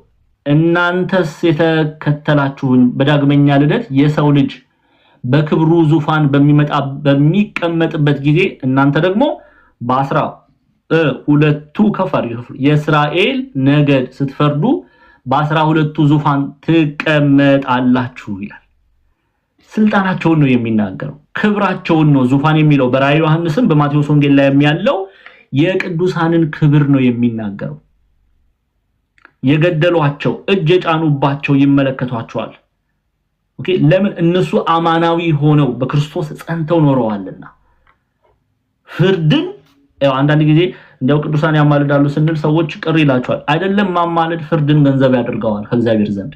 እናንተስ የተከተላችሁኝ በዳግመኛ ልደት የሰው ልጅ በክብሩ ዙፋን በሚቀመጥበት ጊዜ እናንተ ደግሞ በ12ቱ ከፋር የእስራኤል ነገድ ስትፈርዱ በ12ቱ ዙፋን ትቀመጣላችሁ ይላል። ስልጣናቸውን ነው የሚናገረው፣ ክብራቸውን ነው። ዙፋን የሚለው በራእየ ዮሐንስም በማቴዎስ ወንጌል ላይ የሚያለው የቅዱሳንን ክብር ነው የሚናገረው። የገደሏቸው እጅ የጫኑባቸው ይመለከቷቸዋል። ኦኬ ለምን? እነሱ አማናዊ ሆነው በክርስቶስ ጸንተው ኖረዋልና። ፍርድን አንዳንድ ጊዜ እንደው ቅዱሳን ያማልዳሉ ስንል ሰዎች ቅር ይላቸዋል። አይደለም ማማለድ ፍርድን ገንዘብ ያደርገዋል ከእግዚአብሔር ዘንድ።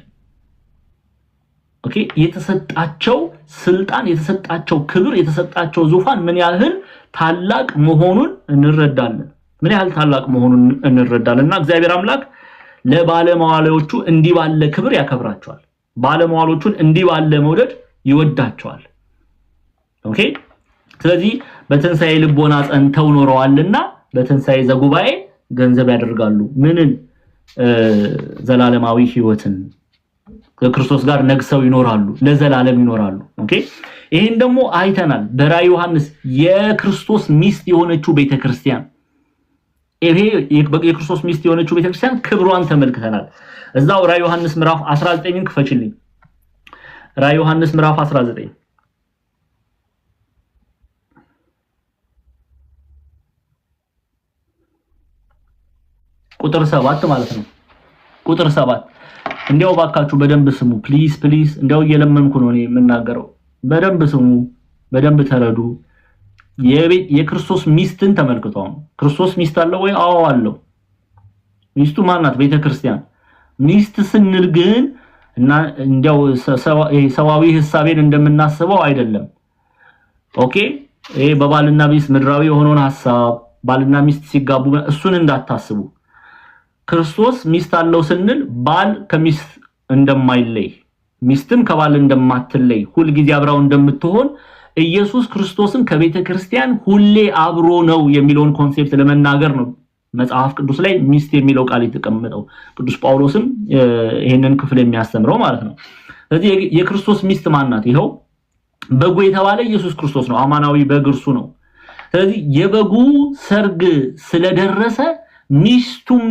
ኦኬ የተሰጣቸው ስልጣን፣ የተሰጣቸው ክብር፣ የተሰጣቸው ዙፋን ምን ያህል ታላቅ መሆኑን እንረዳለን። ምን ያህል ታላቅ መሆኑን እንረዳለንና እግዚአብሔር አምላክ ለባለሟሎቹ እንዲህ ባለ ክብር ያከብራቸዋል። ባለሟሎቹን እንዲህ ባለ መውደድ ይወዳቸዋል። ኦኬ ስለዚህ በትንሳኤ ልቦና ጸንተው ኖረዋልና በትንሳኤ ዘጉባኤ ገንዘብ ያደርጋሉ። ምንን? ዘላለማዊ ህይወትን ከክርስቶስ ጋር ነግሰው ይኖራሉ፣ ለዘላለም ይኖራሉ። ኦኬ ይሄን ደግሞ አይተናል በራእየ ዮሐንስ የክርስቶስ ሚስት የሆነችው ቤተክርስቲያን። ይሄ የክርስቶስ ሚስት የሆነችው ቤተክርስቲያን ክብሯን ተመልክተናል። እዛው ራእየ ዮሐንስ ምዕራፍ 19ን ክፈችልኝ። ራእየ ዮሐንስ ምዕራፍ 19 ቁጥር 7 ማለት ነው። ቁጥር 7 እንዲያው ባካችሁ በደንብ ስሙ ፕሊዝ ፕሊዝ። እንዲያው እየለመንኩ ነው እኔ የምናገረው። በደንብ ስሙ፣ በደንብ ተረዱ። የክርስቶስ ሚስትን ተመልክተው ነው። ክርስቶስ ሚስት አለው ወይ? አዎ አለው። ሚስቱ ማን ናት? ቤተክርስቲያን። ሚስት ስንል ግን እና እንዲያው ሰዋዊ ሐሳቤን እንደምናስበው አይደለም። ኦኬ ይሄ በባልና ሚስት ምድራዊ የሆነውን ሐሳብ ባልና ሚስት ሲጋቡ እሱን እንዳታስቡ። ክርስቶስ ሚስት አለው ስንል ባል ከሚስት እንደማይለይ ሚስትም ከባል እንደማትለይ ሁሉ ጊዜ አብራው እንደምትሆን ኢየሱስ ክርስቶስም ከቤተ ክርስቲያን ሁሌ አብሮ ነው የሚለውን ኮንሴፕት ለመናገር ነው መጽሐፍ ቅዱስ ላይ ሚስት የሚለው ቃል የተቀመጠው። ቅዱስ ጳውሎስም ይሄንን ክፍል የሚያስተምረው ማለት ነው። ስለዚህ የክርስቶስ ሚስት ማን ናት? ይሄው በጉ የተባለ ኢየሱስ ክርስቶስ ነው። አማናዊ በግ እርሱ ነው። ስለዚህ የበጉ ሰርግ ስለደረሰ ሚስቱም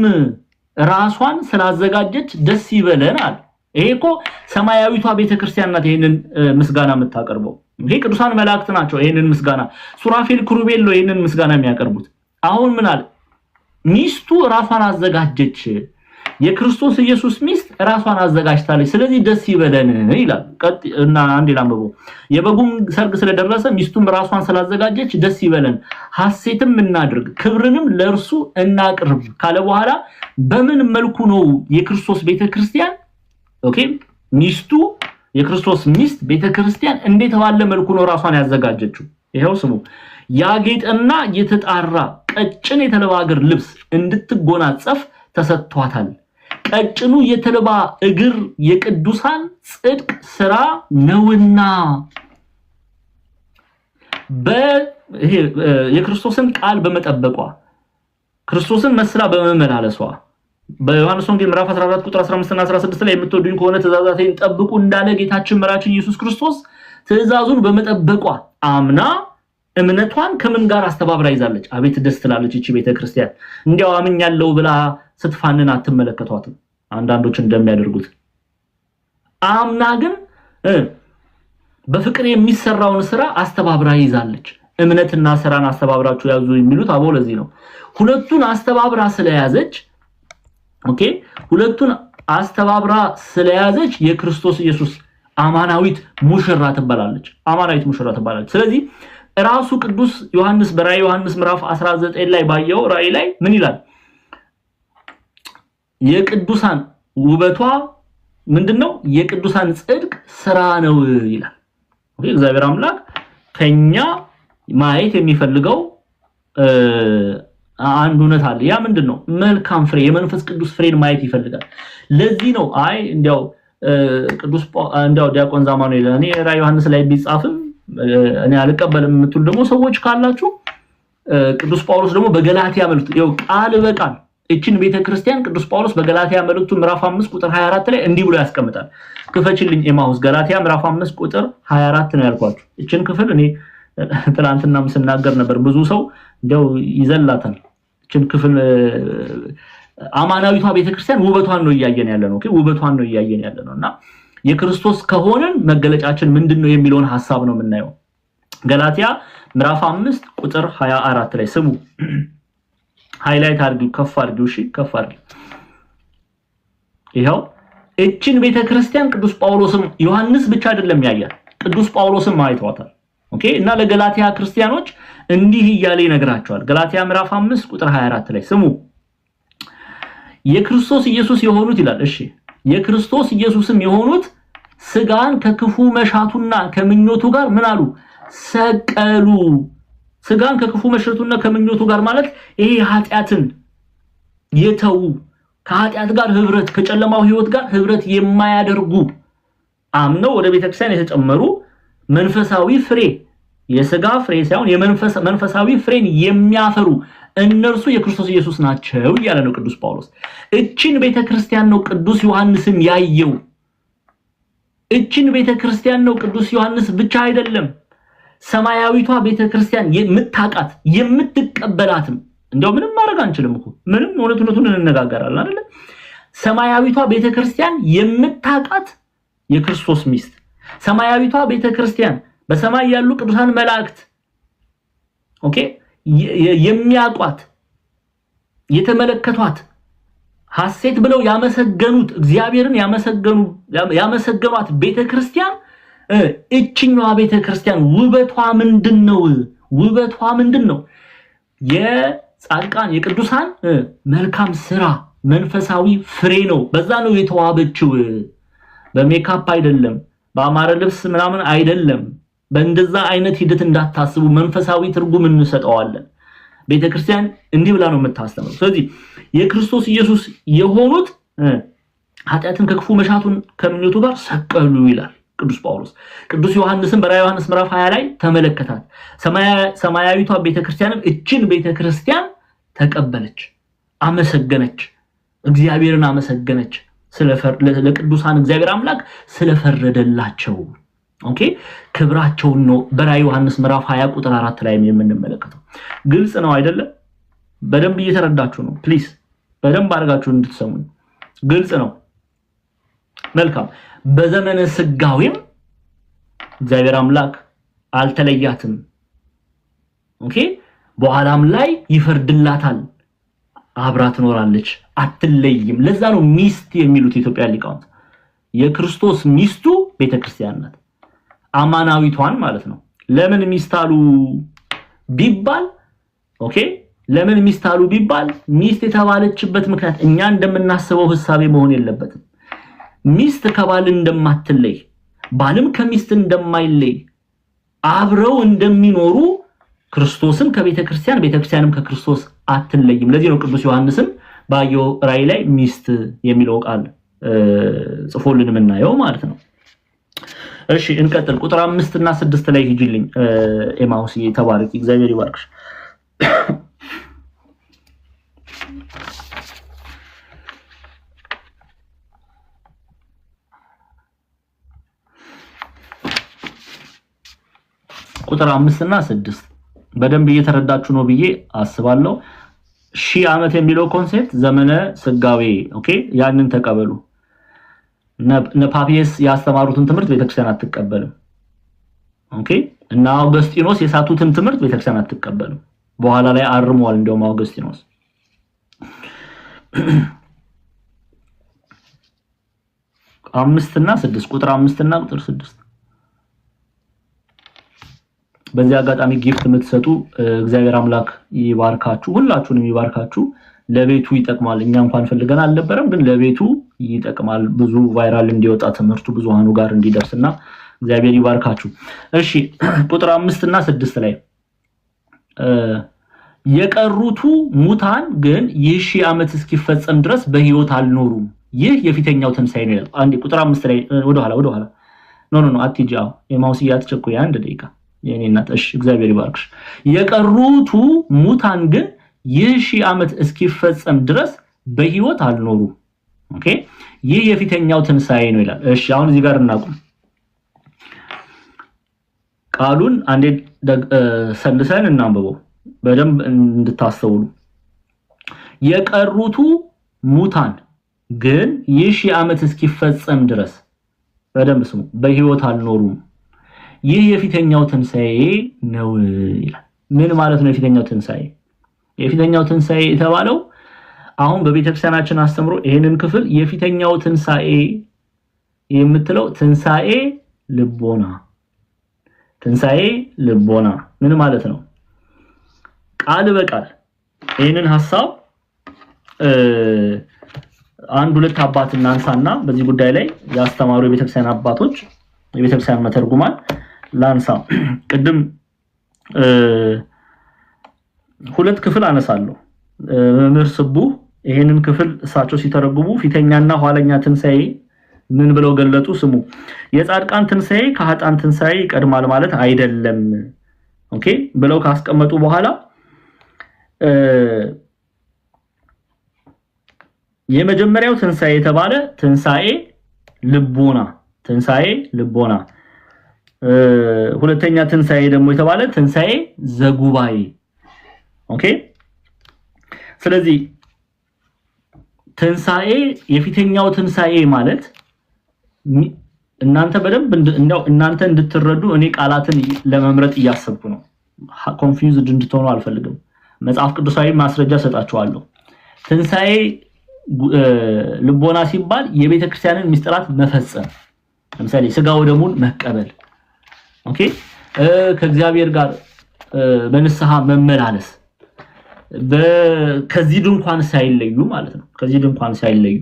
ራሷን ስላዘጋጀች ደስ ይበለናል። ይሄ እኮ ሰማያዊቷ ቤተክርስቲያን ናት ይሄንን ምስጋና የምታቀርበው። ይሄ ቅዱሳን መላእክት ናቸው ይሄንን ምስጋና ሱራፌል ክሩቤል ነው ይሄንን ምስጋና የሚያቀርቡት። አሁን ምን አለ? ሚስቱ ራሷን አዘጋጀች። የክርስቶስ ኢየሱስ ሚስት ራሷን አዘጋጅታለች። ስለዚህ ደስ ይበለን ይላል። እና አንድ ላምበው የበጉም ሰርግ ስለደረሰ ሚስቱም ራሷን ስላዘጋጀች ደስ ይበለን፣ ሐሴትም እናድርግ፣ ክብርንም ለእርሱ እናቅርብ ካለ በኋላ በምን መልኩ ነው የክርስቶስ ቤተክርስቲያን ኦኬ ሚስቱ የክርስቶስ ሚስት ቤተክርስቲያን እንዴት ባለ መልኩ ነው ራሷን ያዘጋጀችው? ይሄው ስሙ። ያጌጠና የተጣራ ቀጭን የተልባ እግር ልብስ እንድትጎናጸፍ ተሰጥቷታል። ቀጭኑ የተልባ እግር የቅዱሳን ጽድቅ ስራ ነውና በይሄ የክርስቶስን ቃል በመጠበቋ ክርስቶስን መስላ በመመላለሷ በዮሐንስ ወንጌል ምዕራፍ 14 ቁጥር 15 እና 16 ላይ የምትወዱኝ ከሆነ ትእዛዛቴን ጠብቁ እንዳለ ጌታችን መራችን ኢየሱስ ክርስቶስ ትእዛዙን በመጠበቋ አምና እምነቷን ከምን ጋር አስተባብራ ይዛለች? አቤት ደስ ትላለች እቺ ቤተክርስቲያን። እንዲያው አምኛለሁ ብላ ስትፋንን አትመለከቷትም አንዳንዶች እንደሚያደርጉት። አምና ግን በፍቅር የሚሰራውን ስራ አስተባብራ ይዛለች። እምነትና ስራን አስተባብራችሁ ያዙ የሚሉት አቦ ለዚህ ነው። ሁለቱን አስተባብራ ስለያዘች ኦኬ ሁለቱን አስተባብራ ስለያዘች የክርስቶስ ኢየሱስ አማናዊት ሙሽራ ትባላለች። አማናዊት ሙሽራ ትባላለች። ስለዚህ ራሱ ቅዱስ ዮሐንስ በራእየ ዮሐንስ ምዕራፍ 19 ላይ ባየው ራእይ ላይ ምን ይላል? የቅዱሳን ውበቷ ምንድነው? የቅዱሳን ጽድቅ ስራ ነው ይላል። ኦኬ እግዚአብሔር አምላክ ከኛ ማየት የሚፈልገው አንድ እውነት አለ። ያ ምንድነው? መልካም ፍሬ የመንፈስ ቅዱስ ፍሬን ማየት ይፈልጋል። ለዚህ ነው እንዲያው ቅዱስ እንዲያው ዲያቆን ዛማኑኤል እኔ ራእየ ዮሐንስ ላይ ቢጻፍም እኔ አልቀበልም የምትሉ ደግሞ ሰዎች ካላችሁ ቅዱስ ጳውሎስ ደግሞ በገላትያ መልእክቱ ይኸው ቃል በቃል እቺን ቤተክርስቲያን ቅዱስ ጳውሎስ በገላትያ መልእክቱ ምዕራፍ 5 ቁጥር 24 ላይ እንዲህ ብሎ ያስቀምጣል። ክፈችልኝ ኤማሁስ ገላትያ ምዕራፍ 5 ቁጥር 24 ነው ያልኳችሁ። እቺን ክፍል እኔ ትላንትናም ስናገር ነበር። ብዙ ሰው እንደው ይዘላታል። እቺን ክፍል አማናዊቷ ቤተክርስቲያን ውበቷን ነው እያየን ያለነው። ኦኬ ውበቷን ነው እያየን ያለነውና የክርስቶስ ከሆነን መገለጫችን ምንድነው የሚለውን ሐሳብ ነው የምናየው። ገላትያ ምዕራፍ 5 ቁጥር 24 ላይ ስሙ። ሃይላይት አድርጉ፣ ከፍ አድርጉ። እሺ ከፍ አድርጉ። ይሄው እቺን ቤተክርስቲያን ቅዱስ ጳውሎስም ዮሐንስ ብቻ አይደለም ያያል፣ ቅዱስ ጳውሎስም አይቷታል። ኦኬ እና ለገላትያ ክርስቲያኖች እንዲህ እያለ ይነግራቸዋል። ገላትያ ምዕራፍ 5 ቁጥር 24 ላይ ስሙ። የክርስቶስ ኢየሱስ የሆኑት ይላል። እሺ የክርስቶስ ኢየሱስም የሆኑት ስጋን ከክፉ መሻቱና ከምኞቱ ጋር ምን አሉ? ሰቀሉ። ስጋን ከክፉ መሻቱና ከምኞቱ ጋር ማለት ይሄ ኃጢያትን የተው ከኃጢያት ጋር ህብረት ከጨለማው ህይወት ጋር ህብረት የማያደርጉ አምነው ወደ ቤተክርስቲያን የተጨመሩ መንፈሳዊ ፍሬ የስጋ ፍሬ ሳይሆን መንፈሳዊ ፍሬን የሚያፈሩ እነርሱ የክርስቶስ ኢየሱስ ናቸው እያለ ነው ቅዱስ ጳውሎስ። እቺን ቤተክርስቲያን ነው ቅዱስ ዮሐንስም ያየው። እቺን ቤተክርስቲያን ነው ቅዱስ ዮሐንስ ብቻ አይደለም ሰማያዊቷ ቤተክርስቲያን የምታቃት የምትቀበላትም። እንደው ምንም ማድረግ አንችልም እኮ ምንም እውነቱን እንነጋገራለን አይደል? ሰማያዊቷ ቤተክርስቲያን የምታቃት የክርስቶስ ሚስት ሰማያዊቷ ቤተክርስቲያን በሰማይ ያሉ ቅዱሳን መላእክት ኦኬ የሚያቋት የተመለከቷት ሐሴት ብለው ያመሰገኑት እግዚአብሔርን ያመሰገኗት ቤተክርስቲያን እቺኛዋ ቤተክርስቲያን ውበቷ ምንድነው? ውበቷ ምንድነው? የጻድቃን የቅዱሳን መልካም ስራ መንፈሳዊ ፍሬ ነው። በዛ ነው የተዋበችው። በሜካፕ አይደለም፣ በአማረ ልብስ ምናምን አይደለም። በእንደዛ አይነት ሂደት እንዳታስቡ፣ መንፈሳዊ ትርጉም እንሰጠዋለን። ቤተክርስቲያን እንዲህ ብላ ነው የምታስተምረው። ስለዚህ የክርስቶስ ኢየሱስ የሆኑት ኃጢአትን ከክፉ መሻቱን ከምኞቱ ጋር ሰቀሉ ይላል ቅዱስ ጳውሎስ። ቅዱስ ዮሐንስም በራእየ ዮሐንስ ምዕራፍ 20 ላይ ተመለከታት። ሰማያዊቷ ቤተክርስቲያንም እቺን ቤተክርስቲያን ተቀበለች፣ አመሰገነች፣ እግዚአብሔርን አመሰገነች ለቅዱሳን እግዚአብሔር አምላክ ስለፈረደላቸው። ኦኬ ክብራቸውን ነው በራእየ ዮሐንስ ምዕራፍ 20 ቁጥር 4 ላይ የምንመለከተው። ግልጽ ነው አይደለም? በደንብ እየተረዳችሁ ነው ፕሊዝ። በደንብ አድርጋችሁ እንድትሰሙኝ ግልጽ ነው። መልካም በዘመነ ስጋዌም እግዚአብሔር አምላክ አልተለያትም። ኦኬ በኋላም ላይ ይፈርድላታል። አብራ ትኖራለች፣ አትለይም። ለዛ ነው ሚስት የሚሉት ኢትዮጵያ ሊቃውንት። የክርስቶስ ሚስቱ ቤተክርስቲያን ናት፣ አማናዊቷን ማለት ነው። ለምን ሚስት አሉ ቢባል ኦኬ ለምን ሚስት አሉ ቢባል ሚስት የተባለችበት ምክንያት እኛ እንደምናስበው ሐሳቤ መሆን የለበትም። ሚስት ከባል እንደማትለይ ባልም ከሚስት እንደማይለይ አብረው እንደሚኖሩ ክርስቶስም ከቤተክርስቲያን ቤተክርስቲያንም ከክርስቶስ አትለይም። ለዚህ ነው ቅዱስ ዮሐንስም ባየው ራእይ ላይ ሚስት የሚለው ቃል ጽፎልን የምናየው ማለት ነው። እሺ እንቀጥል። ቁጥር 5 እና 6 ላይ ሂጂልኝ ኤማውስ ተባረክ፣ እግዚአብሔር ይባርክሽ። ቁጥር 5 እና 6 በደንብ እየተረዳችሁ ነው ብዬ አስባለሁ። ሺህ ዓመት የሚለው ኮንሴፕት ዘመነ ስጋዌ ኦኬ ያንን ተቀበሉ። ነፓፒየስ ያስተማሩትን ትምህርት ቤተክርስቲያን አትቀበልም። ኦኬ እና አውገስቲኖስ የሳቱትን ትምህርት ቤተክርስቲያን አትቀበልም። በኋላ ላይ አርመዋል እንደውም አውገስቲኖስ። አምስት እና 6 ቁጥር 5 እና ቁጥር 6 በዚህ አጋጣሚ ጊፍት የምትሰጡ እግዚአብሔር አምላክ ይባርካችሁ፣ ሁላችሁንም ይባርካችሁ። ለቤቱ ይጠቅማል። እኛ እንኳን ፈልገን አልነበረም፣ ግን ለቤቱ ይጠቅማል። ብዙ ቫይራል እንዲወጣ ትምህርቱ ብዙሃኑ ጋር እንዲደርስና እግዚአብሔር ይባርካችሁ። እሺ ቁጥር 5 እና 6 ላይ የቀሩቱ ሙታን ግን ይህ ሺህ ዓመት እስኪፈጸም ድረስ በህይወት አልኖሩም፣ ይህ የፊተኛው ትንሣኤ ነው ይላል። አንዴ ቁጥር 5 ላይ ወደ ኋላ ኖ አትጃው የማውሲያ ተቸኩ አንድ ደቂቃ የኔ እናት። እሺ እግዚአብሔር ይባርክሽ። የቀሩቱ ሙታን ግን ይህ ሺህ ዓመት እስኪፈጸም ድረስ በህይወት አልኖሩም። ኦኬ ይህ የፊተኛው ትንሣኤ ነው ይላል። እሺ አሁን እዚህ ጋር እናቁም። ቃሉን አንዴ ሰልሰን እናንብበው በደንብ እንድታስተውሉ። የቀሩቱ ሙታን ግን ይህ ሺህ ዓመት እስኪፈጸም ድረስ በደንብ ስሙ በህይወት አልኖሩም፣ ይህ የፊተኛው ትንሣኤ ነው ይላል። ምን ማለት ነው የፊተኛው ትንሣኤ? የፊተኛው ትንሣኤ የተባለው አሁን በቤተክርስቲያናችን አስተምሮ ይሄንን ክፍል የፊተኛው ትንሣኤ የምትለው ትንሣኤ ልቦና ምን ማለት ነው? ቃል በቃል ይሄንን ሐሳብ አንድ ሁለት አባት እናንሳና በዚህ ጉዳይ ላይ ያስተማሩ የቤተክርስቲያን አባቶች የቤተክርስቲያን መተርጉማን ላንሳ። ቅድም ሁለት ክፍል አነሳለሁ። መምህር ስቡ ይሄንን ክፍል እሳቸው ሲተረጉሙ ፊተኛና ኋለኛ ትንሣኤ ምን ብለው ገለጡ? ስሙ። የጻድቃን ትንሣኤ ከኃጥአን ትንሣኤ ይቀድማል ማለት አይደለም ኦኬ ብለው ካስቀመጡ በኋላ የመጀመሪያው ትንሣኤ የተባለ ትንሣኤ ልቦና፣ ሁለተኛ ትንሣኤ ደግሞ የተባለ ትንሣኤ ዘጉባኤ ኦኬ። ስለዚህ ትንሣኤ የፊተኛው ትንሣኤ ማለት እናንተ በደንብ እናንተ እንድትረዱ እኔ ቃላትን ለመምረጥ እያሰብኩ ነው። ኮንፊውዝድ እንድትሆኑ አልፈልግም። መጽሐፍ ቅዱሳዊ ማስረጃ ሰጣችኋለሁ። ትንሣኤ ልቦና ሲባል የቤተክርስቲያንን ምስጢራት መፈጸም፣ ለምሳሌ ስጋው ደሙን መቀበል ኦኬ፣ ከእግዚአብሔር ጋር በንስሐ መመላለስ፣ ከዚህ ድንኳን ሳይለዩ ማለት ነው። ከዚህ ድንኳን ሳይለዩ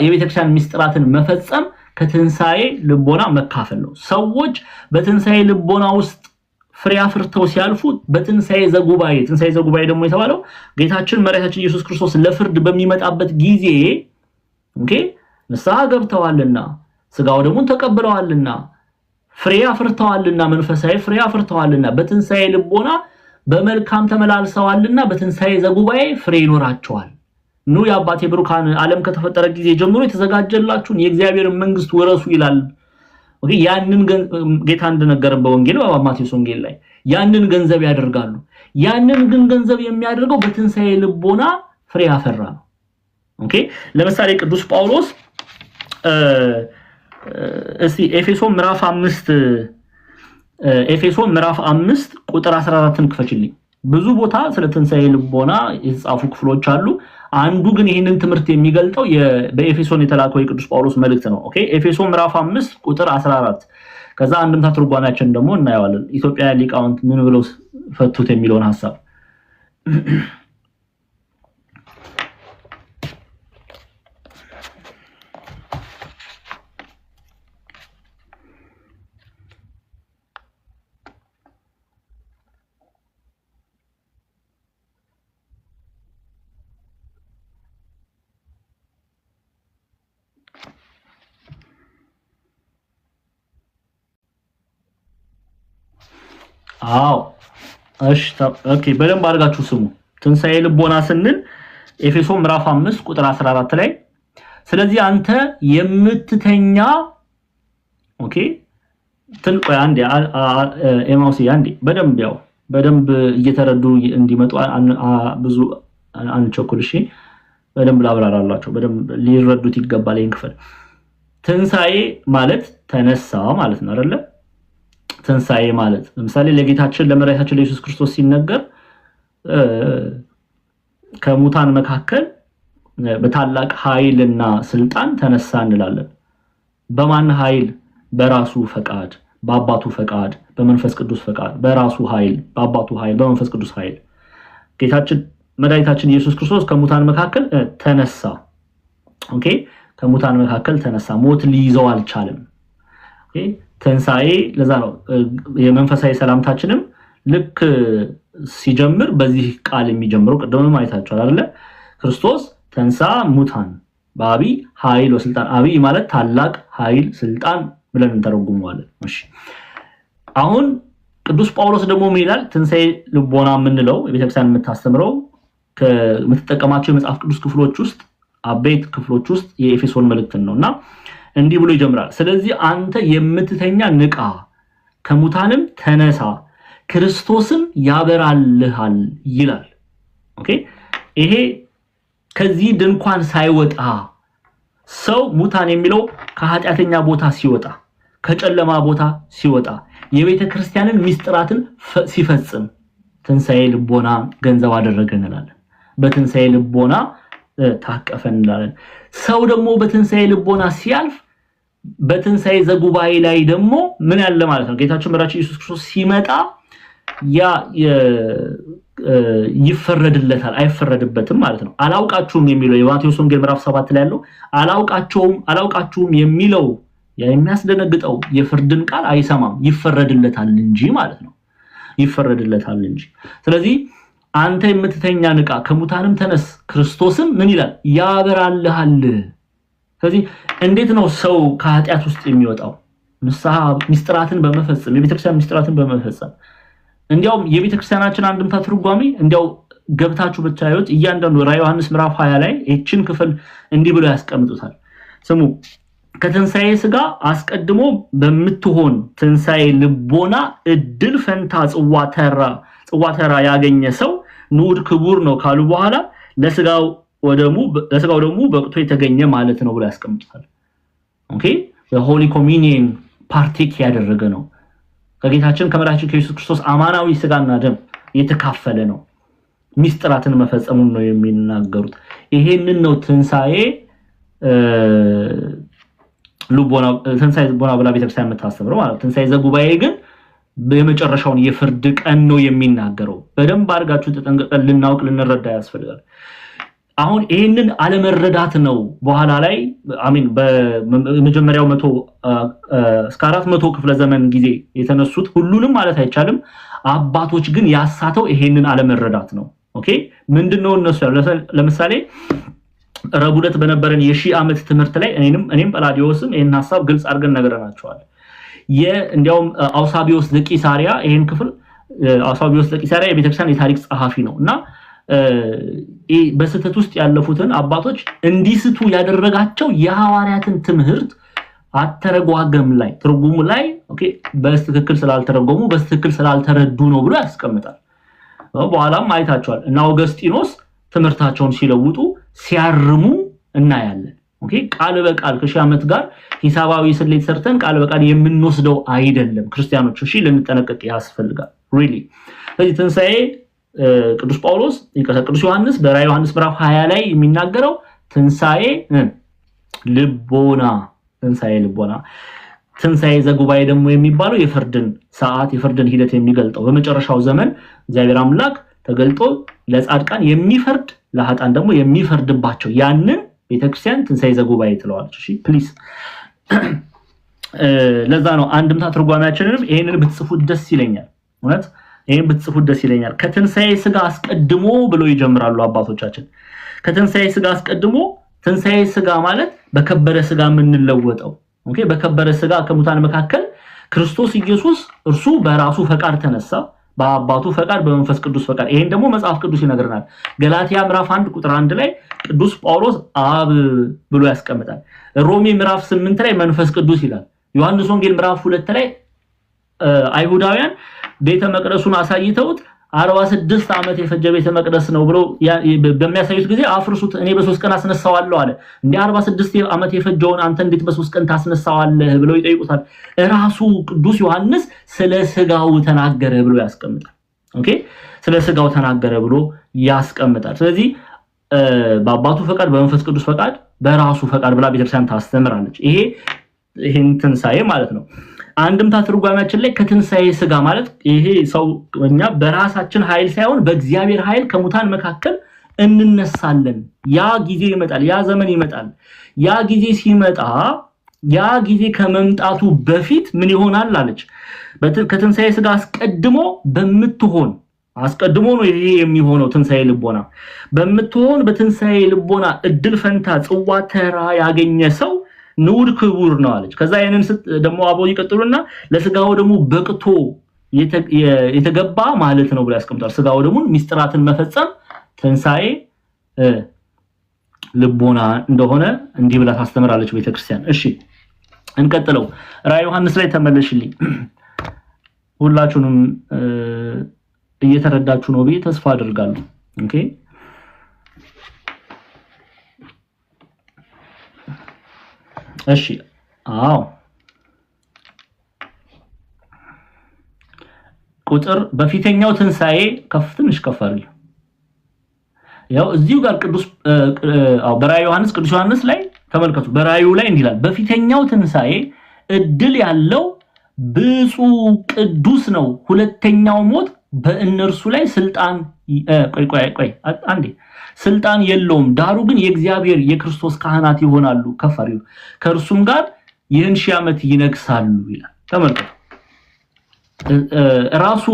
የቤተክርስቲያን ምስጢራትን መፈጸም ከትንሣኤ ልቦና መካፈል ነው። ሰዎች በትንሣኤ ልቦና ውስጥ ፍሬ አፍርተው ሲያልፉ በትንሣኤ ዘጉባኤ ደግሞ የተባለው ጌታችን መድኃኒታችን ኢየሱስ ክርስቶስ ለፍርድ በሚመጣበት ጊዜ ኦኬ ንስሐ ገብተዋልና ስጋው ደሙን ተቀብለዋልና ፍሬ አፍርተዋልና መንፈሳዊ ፍሬ አፍርተዋልና በትንሣኤ ልቦና በመልካም ተመላልሰዋልና በትንሣኤ ዘጉባኤ ፍሬ ይኖራቸዋል። ኑ የአባቴ ብሩካን ዓለም ከተፈጠረ ጊዜ ጀምሮ የተዘጋጀላችሁን የእግዚአብሔርን መንግስት ወረሱ ይላል። ኦኬ ያንን ጌታ እንደነገረን በወንጌል በማቴዎስ ወንጌል ላይ ያንን ገንዘብ ያደርጋሉ። ያንን ግን ገንዘብ የሚያደርገው በትንሣኤ ልቦና ፍሬ ያፈራ ነው። ኦኬ ለምሳሌ ቅዱስ ጳውሎስ እስቲ ኤፌሶን ምዕራፍ 5 ቁጥር 14ን ክፈችልኝ። ብዙ ቦታ ስለ ትንሣኤ ልቦና የተጻፉ ክፍሎች አሉ። አንዱ ግን ይሄንን ትምህርት የሚገልጠው በኤፌሶን የተላከው የቅዱስ ጳውሎስ መልእክት ነው። ኦኬ ኤፌሶን ምዕራፍ 5 ቁጥር 14 ከዛ አንድምታ ትርጓሜያችን ደግሞ እናየዋለን። ኢትዮጵያ ሊቃውንት ምን ብለው ፈቱት የሚለውን ሐሳብ እሺ ኦኬ በደንብ አድርጋችሁ ስሙ። ትንሣኤ ልቦና ስንል ኤፌሶን ምዕራፍ 5 ቁጥር 14 ላይ ስለዚህ አንተ የምትተኛ ኦኬ ትንቆይ አንዴ ኤማውሲ አንዴ በደንብ እየተረዱ እንዲመጡ ብዙ አንቸኩል። እሺ በደንብ ላብራራላችሁ፣ በደንብ ሊረዱት ይገባል። ይሄን ክፍል ትንሣኤ ማለት ተነሳ ማለት ነው አይደለ? ትንሣኤ ማለት ለምሳሌ ለጌታችን ለመድኃኒታችን ለኢየሱስ ክርስቶስ ሲነገር ከሙታን መካከል በታላቅ ኃይልና ስልጣን ተነሳ እንላለን። በማን ኃይል? በራሱ ፈቃድ፣ በአባቱ ፈቃድ፣ በመንፈስ ቅዱስ ፈቃድ፣ በራሱ ኃይል፣ በአባቱ ኃይል፣ በመንፈስ ቅዱስ ኃይል ጌታችን መድኃኒታችን ኢየሱስ ክርስቶስ ከሙታን መካከል ተነሳ። ኦኬ ከሙታን መካከል ተነሳ። ሞት ሊይዘው አልቻለም። ኦኬ ትንሣኤ ለዛ ነው የመንፈሳዊ ሰላምታችንም ልክ ሲጀምር በዚህ ቃል የሚጀምረው። ቅድምም አይታችኋል አይደለ? ክርስቶስ ተንሳ ሙታን በአብይ ኃይል ወስልጣን። አብይ ማለት ታላቅ ኃይል ስልጣን ብለን እንተረጉመዋለን። እሺ አሁን ቅዱስ ጳውሎስ ደግሞ ምን ይላል? ትንሣኤ ልቦና የምንለው የቤተክርስቲያን የምታስተምረው ከምትጠቀማቸው የመጽሐፍ ቅዱስ ክፍሎች ውስጥ አበይት ክፍሎች ውስጥ የኤፌሶን መልእክትን ነውና እንዲህ ብሎ ይጀምራል። ስለዚህ አንተ የምትተኛ ንቃ፣ ከሙታንም ተነሳ፣ ክርስቶስም ያበራልሃል ይላል። ኦኬ ይሄ ከዚህ ድንኳን ሳይወጣ ሰው ሙታን የሚለው ከኃጢአተኛ ቦታ ሲወጣ፣ ከጨለማ ቦታ ሲወጣ፣ የቤተ ክርስቲያንን ሚስጥራትን ሲፈጽም ትንሣኤ ልቦና ገንዘብ አደረገ እንላለን። በትንሣኤ ልቦና ታቀፈ እንላለን። ሰው ደግሞ በትንሣኤ ልቦና ሲያልፍ በትንሣኤ ዘጉባኤ ላይ ደግሞ ምን ያለ ማለት ነው? ጌታችን መድኃኒታችን ኢየሱስ ክርስቶስ ሲመጣ ያ ይፈረድለታል፣ አይፈረድበትም ማለት ነው። አላውቃችሁም የሚለው የማቴዎስ ወንጌል ምዕራፍ 7 ላይ ያለው አላውቃችሁም የሚለው የሚያስደነግጠው የፍርድን ቃል አይሰማም፣ ይፈረድለታል እንጂ ማለት ነው። ይፈረድለታል እንጂ። ስለዚህ አንተ የምትተኛ ንቃ፣ ከሙታንም ተነስ፣ ክርስቶስም ምን ይላል? ያበራልሃል። ስለዚህ እንዴት ነው ሰው ከኃጢአት ውስጥ የሚወጣው? ንስሐ ሚስጥራትን በመፈጸም የቤተክርስቲያን ሚስጥራትን በመፈጸም። እንዲያውም የቤተክርስቲያናችን አንድምታ ትርጓሜ እንዲያው ገብታችሁ ብታዩት እያንዳንዱ ራዕየ ዮሐንስ ምዕራፍ 20 ላይ እቺን ክፍል እንዲህ ብሎ ያስቀምጡታል። ስሙ ከትንሣኤ ሥጋ አስቀድሞ በምትሆን ትንሣኤ ልቦና እድል ፈንታ ጽዋ ተራ ያገኘ ሰው ንዑድ ክቡር ነው ካሉ በኋላ ለሥጋው ደግሞ በቅቶ የተገኘ ማለት ነው ብሎ ያስቀምጡታል። ኦኬ በሆሊ ኮሚኒየን ፓርቴክ ያደረገ ነው። ከጌታችን ከመድኃኒታችን ከኢየሱስ ክርስቶስ አማናዊ ሥጋና ደም የተካፈለ ነው። ሚስጥራትን መፈጸሙን ነው የሚናገሩት። ይሄንን ነው ትንሣኤ ልቦና ብላ ቤተክርስቲያን የምታስተምረው ማለት። ትንሣኤ ዘጉባኤ ግን የመጨረሻውን የፍርድ ቀን ነው የሚናገረው። በደንብ አድርጋችሁ ተጠንቅቀን ልናውቅ ልንረዳ ያስፈልጋል። አሁን ይሄንን አለመረዳት ነው በኋላ ላይ በመጀመሪያው 100 እስከ 400 ክፍለ ዘመን ጊዜ የተነሱት ሁሉንም ማለት አይቻልም አባቶች ግን ያሳተው ይሄንን አለመረዳት ነው። ኦኬ ምንድነው እነሱ ለምሳሌ ረቡዕ ዕለት በነበረን የሺህ ዓመት ትምህርት ላይ እኔም ጳላዲዮስም ይሄን ሐሳብ ግልጽ አድርገን ነገረናቸዋል። እንዲያውም አውሳቢዮስ ዘቂሳሪያ ይሄን ክፍል አውሳቢዮስ ዘቂሳሪያ የቤተክርስቲያን የታሪክ ጸሐፊ ነውና በስህተት ውስጥ ያለፉትን አባቶች እንዲስቱ ያደረጋቸው የሐዋርያትን ትምህርት አተረጓገም ላይ ትርጉሙ ላይ ኦኬ በትክክል ስላልተረጎሙ በትክክል ስላልተረዱ ነው ብሎ ያስቀምጣል። በኋላም አይታቸዋል እና አውገስጢኖስ ትምህርታቸውን ሲለውጡ ሲያርሙ እናያለን። ኦኬ ቃል በቃል ከሺህ ዓመት ጋር ሂሳባዊ ስሌት ሰርተን ቃል በቃል የምንወስደው አይደለም ክርስቲያኖች። እሺ ልንጠነቀቅ ያስፈልጋል ሪሊ። ስለዚህ ትንሣኤ ቅዱስ ጳውሎስ ቅዱስ ዮሐንስ በራዕየ ዮሐንስ ምዕራፍ 20 ላይ የሚናገረው ትንሣኤ ልቦና ትንሣኤ ዘጉባኤ ደግሞ የሚባለው የፍርድን ሰዓት የፍርድን ሂደት የሚገልጠው በመጨረሻው ዘመን እግዚአብሔር አምላክ ተገልጦ ለጻድቃን የሚፈርድ ለኃጥአን ደግሞ የሚፈርድባቸው ያንን ቤተክርስቲያን ትንሣኤ ዘጉባኤ ትለዋለች። እሺ ፕሊዝ ለዛ ነው አንድምታ ትርጓሜያችንንም ይሄንን ብትጽፉት ደስ ይለኛል። እውነት ይሄን ብትጽፉት ደስ ይለኛል። ከትንሣኤ ሥጋ አስቀድሞ ብለው ይጀምራሉ አባቶቻችን። ከትንሣኤ ሥጋ አስቀድሞ ትንሣኤ ሥጋ ማለት በከበረ ሥጋ የምንለወጠው ኦኬ በከበረ ሥጋ ከሙታን መካከል ክርስቶስ ኢየሱስ እርሱ በራሱ ፈቃድ ተነሳ በአባቱ ፈቃድ በመንፈስ ቅዱስ ፈቃድ። ይሄን ደግሞ መጽሐፍ ቅዱስ ይነግረናል። ገላትያ ምዕራፍ 1 ቁጥር 1 ላይ ቅዱስ ጳውሎስ አብ ብሎ ያስቀምጣል። ሮሜ ምዕራፍ 8 ላይ መንፈስ ቅዱስ ይላል። ዮሐንስ ወንጌል ምዕራፍ 2 ላይ አይሁዳውያን ቤተ መቅደሱን አሳይተውት 46 ዓመት የፈጀ ቤተ መቅደስ ነው ብሎ በሚያሳዩት ጊዜ አፍርሱት እኔ በ3 ቀን አስነሳዋለሁ አለ። እንዴ 46 ዓመት የፈጀውን አንተ እንዴት በ3 ቀን ታስነሳዋለህ ብለው ይጠይቁታል። ራሱ ቅዱስ ዮሐንስ ስለ ሥጋው ተናገረ ብሎ ያስቀምጣል። ኦኬ ስለ ሥጋው ተናገረ ብሎ ያስቀምጣል። ስለዚህ በአባቱ ፈቃድ በመንፈስ ቅዱስ ፈቃድ በራሱ ፈቃድ ብላ ቤተክርስቲያን ታስተምራለች። ይሄን ትንሣኤ ማለት ነው። አንድምታ ትርጓሜያችን ላይ ከትንሣኤ ሥጋ ማለት ይሄ ሰው እኛ በራሳችን ኃይል ሳይሆን በእግዚአብሔር ኃይል ከሙታን መካከል እንነሳለን። ያ ጊዜ ይመጣል፣ ያ ዘመን ይመጣል። ያ ጊዜ ሲመጣ ያ ጊዜ ከመምጣቱ በፊት ምን ይሆናል አለች። ከትንሣኤ ሥጋ አስቀድሞ ነው ይሄ የሚሆነው። ትንሣኤ ልቦና በምትሆን በትንሣኤ ልቦና እድል ፈንታ ጽዋ ተራ ያገኘ ሰው ንዑድ ክቡር ነው አለች። ከዛ ያንን ደግሞ አቦ ይቀጥሉና ለሥጋው ደግሞ በቅቶ የተገባ ማለት ነው ብሎ ያስቀምጣል። ሥጋው ደግሞ ሚስጥራትን መፈጸም ትንሣኤ ልቦና እንደሆነ እንዲህ ብላ ታስተምራለች ቤተክርስቲያን። እሺ እንቀጥለው። ራዕየ ዮሐንስ ላይ ተመለሽልኝ። ሁላችሁንም እየተረዳችሁ ነው ብዬ ተስፋ አደርጋለሁ። ኦኬ እሺ አዎ ቁጥር በፊተኛው ትንሣኤ ትንሽ ከፍ አድርጊ። ያው እዚሁ ጋር በራዕየ ዮሐንስ ቅዱስ ዮሐንስ ላይ ተመልከቱ። በራዕዩ ላይ እንዲህ ይላል በፊተኛው ትንሣኤ እድል ያለው ብፁዕ ቅዱስ ነው፣ ሁለተኛው ሞት በእነርሱ ላይ ስልጣን የለውም። ዳሩ ግን የእግዚአብሔር የክርስቶስ ካህናት ይሆናሉ፣ ከፈሪው ከእርሱም ጋር ይህን 1000 ዓመት ይነግሳሉ ይላል። ተመልከቱ ራሱ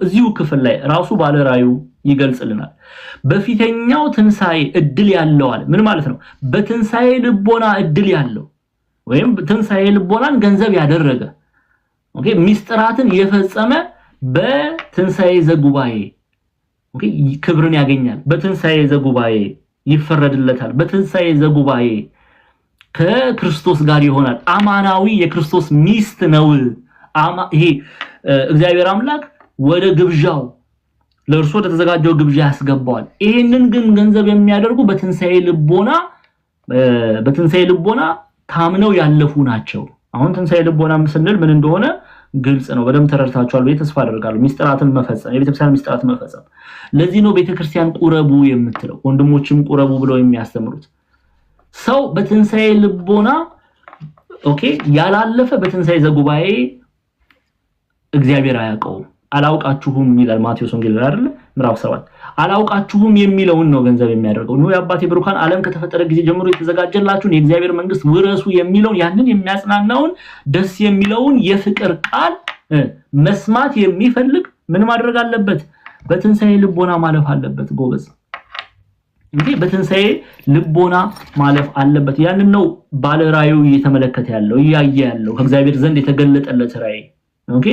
እዚሁ ክፍል ላይ ራሱ ባለ ራዕዩ ይገልጽልናል። በፊተኛው ትንሣኤ እድል ያለው አለ። ምን ማለት ነው? በትንሣኤ ልቦና እድል ያለው ወይም ትንሣኤ ልቦናን ገንዘብ ያደረገ ኦኬ ሚስጥራትን የፈጸመ በትንሣኤ ዘጉባኤ ኦኬ ክብርን ያገኛል። በትንሣኤ ዘጉባኤ ይፈረድለታል። በትንሣኤ ዘጉባኤ ከክርስቶስ ጋር ይሆናል። አማናዊ የክርስቶስ ሚስት ነው። ይሄ እግዚአብሔር አምላክ ወደ ግብዣው ለእርሱ ተዘጋጀው ግብዣ ያስገባዋል። ይሄንን ግን ገንዘብ የሚያደርጉ በትንሣኤ ልቦና ታምነው ያለፉ ናቸው። አሁን ትንሣኤ ልቦና ስንል ምን እንደሆነ ግልጽ ነው። በደም ተረድታችኋል ወይ ተስፋ አደርጋለሁ። ሚስጥራትን መፈጸም የቤተክርስቲያን ሚስጥራትን መፈጸም። ለዚህ ነው ቤተክርስቲያን ቁረቡ የምትለው፣ ወንድሞችም ቁረቡ ብለው የሚያስተምሩት። ሰው በትንሣኤ ልቦና ኦኬ ያላለፈ በትንሣኤ ዘጉባኤ እግዚአብሔር አያውቀውም። አላውቃችሁም ይላል ማቴዎስ ወንጌል ላይ አይደል ምዕራፍ 7 አላውቃችሁም የሚለውን ነው ገንዘብ የሚያደርገው። ነው የአባቴ ብሩካን ዓለም ከተፈጠረ ጊዜ ጀምሮ የተዘጋጀላችሁን የእግዚአብሔር መንግስት ውረሱ የሚለውን ያንን የሚያጽናናውን ደስ የሚለውን የፍቅር ቃል መስማት የሚፈልግ ምን ማድረግ አለበት? በትንሣኤ ልቦና ማለፍ አለበት። ጎበዝ እንዴ በትንሣኤ ልቦና ማለፍ አለበት። ያንን ነው ባለ ራዕዩ እየተመለከተ ያለው እያየ ያለው ከእግዚአብሔር ዘንድ የተገለጠለት ራዕይ። ኦኬ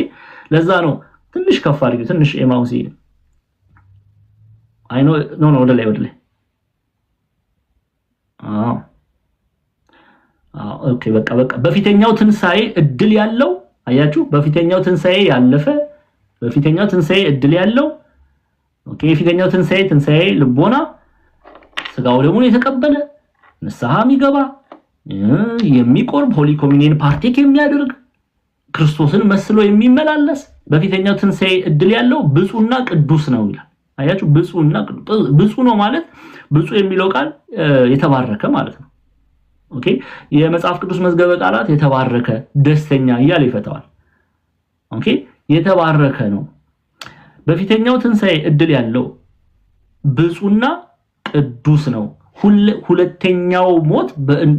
ለዛ ነው ትንሽ ከፍ አድርጊው። ትንሽ ኤማውስ አይ ኖ ወደ ላይ ኦኬ በቃ በፊተኛው ትንሣኤ እድል ያለው አያችሁ፣ በፊተኛው ትንሣኤ ያለፈ በፊተኛው ትንሣኤ እድል ያለው ኦኬ የፊተኛው ትንሣኤ ልቦና ስጋው ደሙን የተቀበለ ንስሐ የሚገባ የሚቆርብ ሆሊ ኮሚኒየን ፓርቴክ የሚያደርግ ክርስቶስን መስሎ የሚመላለስ በፊተኛው ትንሣኤ እድል ያለው ብፁዕና ቅዱስ ነው ይላል። አያችሁ ብፁዕና ቅዱስ ብፁዕ ነው ማለት ብፁዕ የሚለው ቃል የተባረከ ማለት ነው። ኦኬ የመጽሐፍ ቅዱስ መዝገበ ቃላት የተባረከ ደስተኛ እያለ ይፈታዋል። ኦኬ የተባረከ ነው። በፊተኛው ትንሣኤ እድል ያለው ብፁዕና ቅዱስ ነው። ሁለተኛው ሞት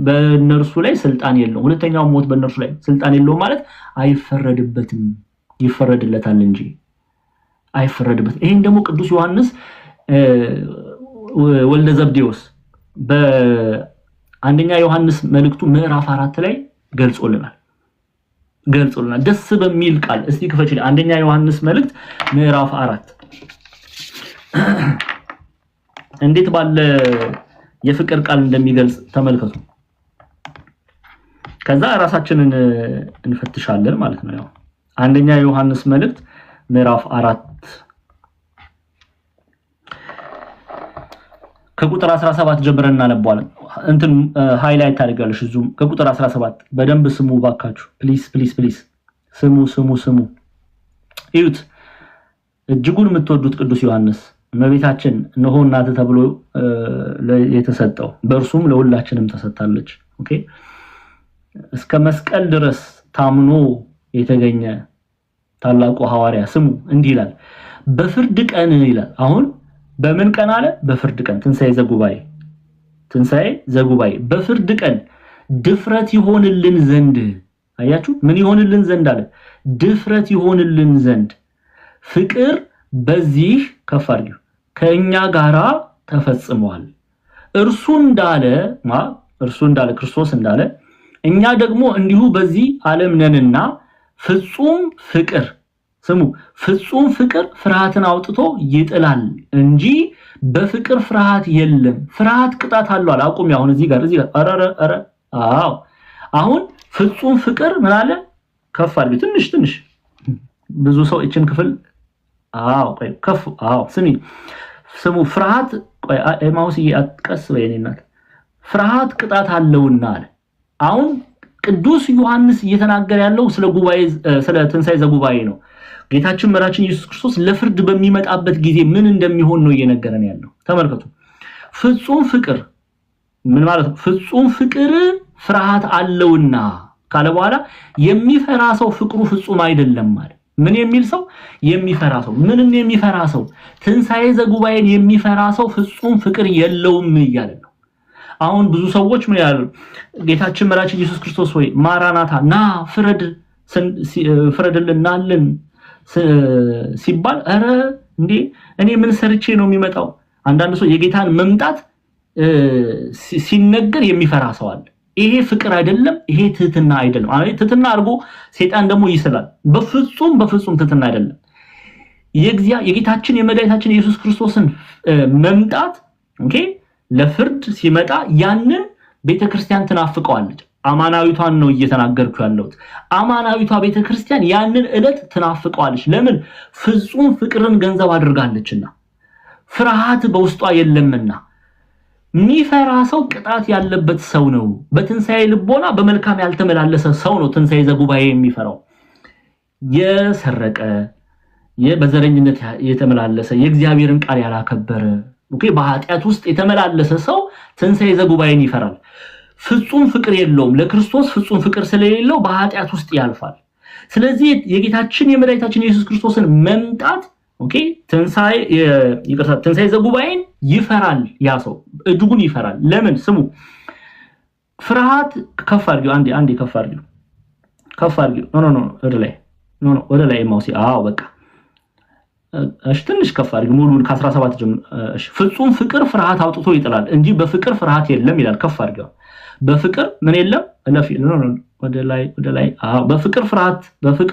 በእነርሱ ላይ ስልጣን የለውም። ሁለተኛው ሞት በእነርሱ ላይ ስልጣን የለውም ማለት አይፈረድበትም፣ ይፈረድለታል እንጂ አይፈረድበትም። ይሄን ደግሞ ቅዱስ ዮሐንስ ወልደ ዘብዴዎስ በአንደኛ ዮሐንስ መልእክቱ ምዕራፍ 4 ላይ ገልጾልናል። ደስ በሚል ቃል እስቲ ክፈችልኝ። አንደኛ ዮሐንስ መልእክት ምዕራፍ 4 እንዴት ባለ የፍቅር ቃል እንደሚገልጽ ተመልከቱ። ከዛ ራሳችንን እንፈትሻለን ማለት ነው። ያው አንደኛ ዮሐንስ መልእክት ምዕራፍ 4 ከቁጥር 17 ጀምረን እናነባዋለን። እንትን ሃይላይት ታደርጋለሽ ዙም ከቁጥር 17 በደንብ ስሙ ባካችሁ ፕሊዝ ስሙ እዩት። እጅጉን የምትወዱት ቅዱስ ዮሐንስ እመቤታችን እነሆ እናት ተብሎ የተሰጠው በእርሱም ለሁላችንም ተሰጣለች። ኦኬ እስከ መስቀል ድረስ ታምኖ የተገኘ ታላቁ ሐዋርያ ስሙ እንዲህ ይላል። በፍርድ ቀን ይላል። አሁን በምን ቀን አለ? በፍርድ ቀን ትንሣኤ ዘጉባኤ በፍርድ ቀን ድፍረት ይሆንልን ዘንድ አያችሁ፣ ምን ይሆንልን ዘንድ አለ? ድፍረት ይሆንልን ዘንድ ፍቅር በዚህ ከፍ አድርጉ ከኛ ጋራ ተፈጽሟል። እርሱ እንዳለ ክርስቶስ እንዳለ እኛ ደግሞ እንዲሁ በዚህ ዓለም ነንና ፍጹም ፍቅር ስሙ ፍጹም ፍቅር ፍርሃትን አውጥቶ ይጥላል እንጂ በፍቅር ፍርሃት የለም። ፍርሃት ቅጣት አለው አለ። አቁም። አሁን እዚህ ጋር አረ አሁን ፍጹም ፍቅር ምን አለ? ከፍ አድርጉ ትንሽ ብዙ ሰው እችን ክፍል ስሙ ፍርሃት ማውስ ያጥቀስ በየኔናት ፍርሃት ቅጣት አለውና አለ። አሁን ቅዱስ ዮሐንስ እየተናገረ ያለው ስለ ትንሣኤ ዘጉባኤ ነው። ጌታችን መራችን ኢየሱስ ክርስቶስ ለፍርድ በሚመጣበት ጊዜ ምን እንደሚሆን ነው እየነገረን ያለው። ተመልከቱ። ፍጹም ፍቅር ምን ማለት ነው? ፍጹም ፍቅር ፍርሃት አለውና ካለ በኋላ የሚፈራ ሰው ፍቅሩ ፍጹም አይደለም ማለት ምን የሚል ሰው? የሚፈራ ሰው። ምንን የሚፈራ ሰው? ትንሣኤ ዘጉባኤን የሚፈራ ሰው ፍጹም ፍቅር የለውም እያለ ነው። አሁን ብዙ ሰዎች ምን ያሉ ጌታችን መራችን ኢየሱስ ክርስቶስ ሆይ ማራናታ ና ፍረድልናልን ሲባል አረ እንዴ እኔ ምን ሰርቼ ነው የሚመጣው? አንዳንድ ሰው የጌታን መምጣት ሲነገር የሚፈራ ሰው አለ። ይሄ ፍቅር አይደለም፣ ይሄ ትህትና አይደለም። ትህትና አድርጎ ሰይጣን ደግሞ ይስላል። በፍጹም ትህትና አይደለም። የጌታችን የመድኃኒታችን ኢየሱስ ክርስቶስን መምጣት ኦኬ ለፍርድ ሲመጣ ያንን ቤተክርስቲያን ትናፍቀዋለች። አማናዊቷን ነው እየተናገርኩ ያለሁት። አማናዊቷ ቤተክርስቲያን ያንን ዕለት ትናፍቀዋለች። ለምን? ፍጹም ፍቅርን ገንዘብ አድርጋለችና ፍርሃት በውስጧ የለምና። የሚፈራ ሰው ቅጣት ያለበት ሰው ነው። በትንሣኤ ልቦና በመልካም ያልተመላለሰ ሰው ነው ትንሣኤ ዘጉባኤ የሚፈራው። የሰረቀ በዘረኝነት የተመላለሰ የእግዚአብሔርን ቃል ያላከበረ ኦኬ በኃጢአት ውስጥ የተመላለሰ ሰው ትንሣኤ ዘጉባኤን ይፈራል። ፍጹም ፍቅር የለውም። ለክርስቶስ ፍጹም ፍቅር ስለሌለው በኃጢአት ውስጥ ያልፋል። ስለዚህ የጌታችን የመድኃኒታችን ኢየሱስ ክርስቶስን መምጣት ኦኬ ትንሣኤ ዘጉባኤን ይፈራል። ያ ሰው እጅጉን ይፈራል። ለምን? ስሙ ፍርሃት ከፍ አድርጊው። አንዴ ከፍ አድርጊው። ወደ ላይ ማውሲ በቃ እሺ ትንሽ ከፍ አድርጊው። ሙሉን ከ17 ጀምሮ እሺ። ፍጹም ፍቅር ፍርሃት አውጥቶ ይጥላል እንጂ በፍቅር ፍርሃት የለም ይላል። ከፍ አድርጊው። በፍቅር ምን የለም? ወደ ላይ በፍቅር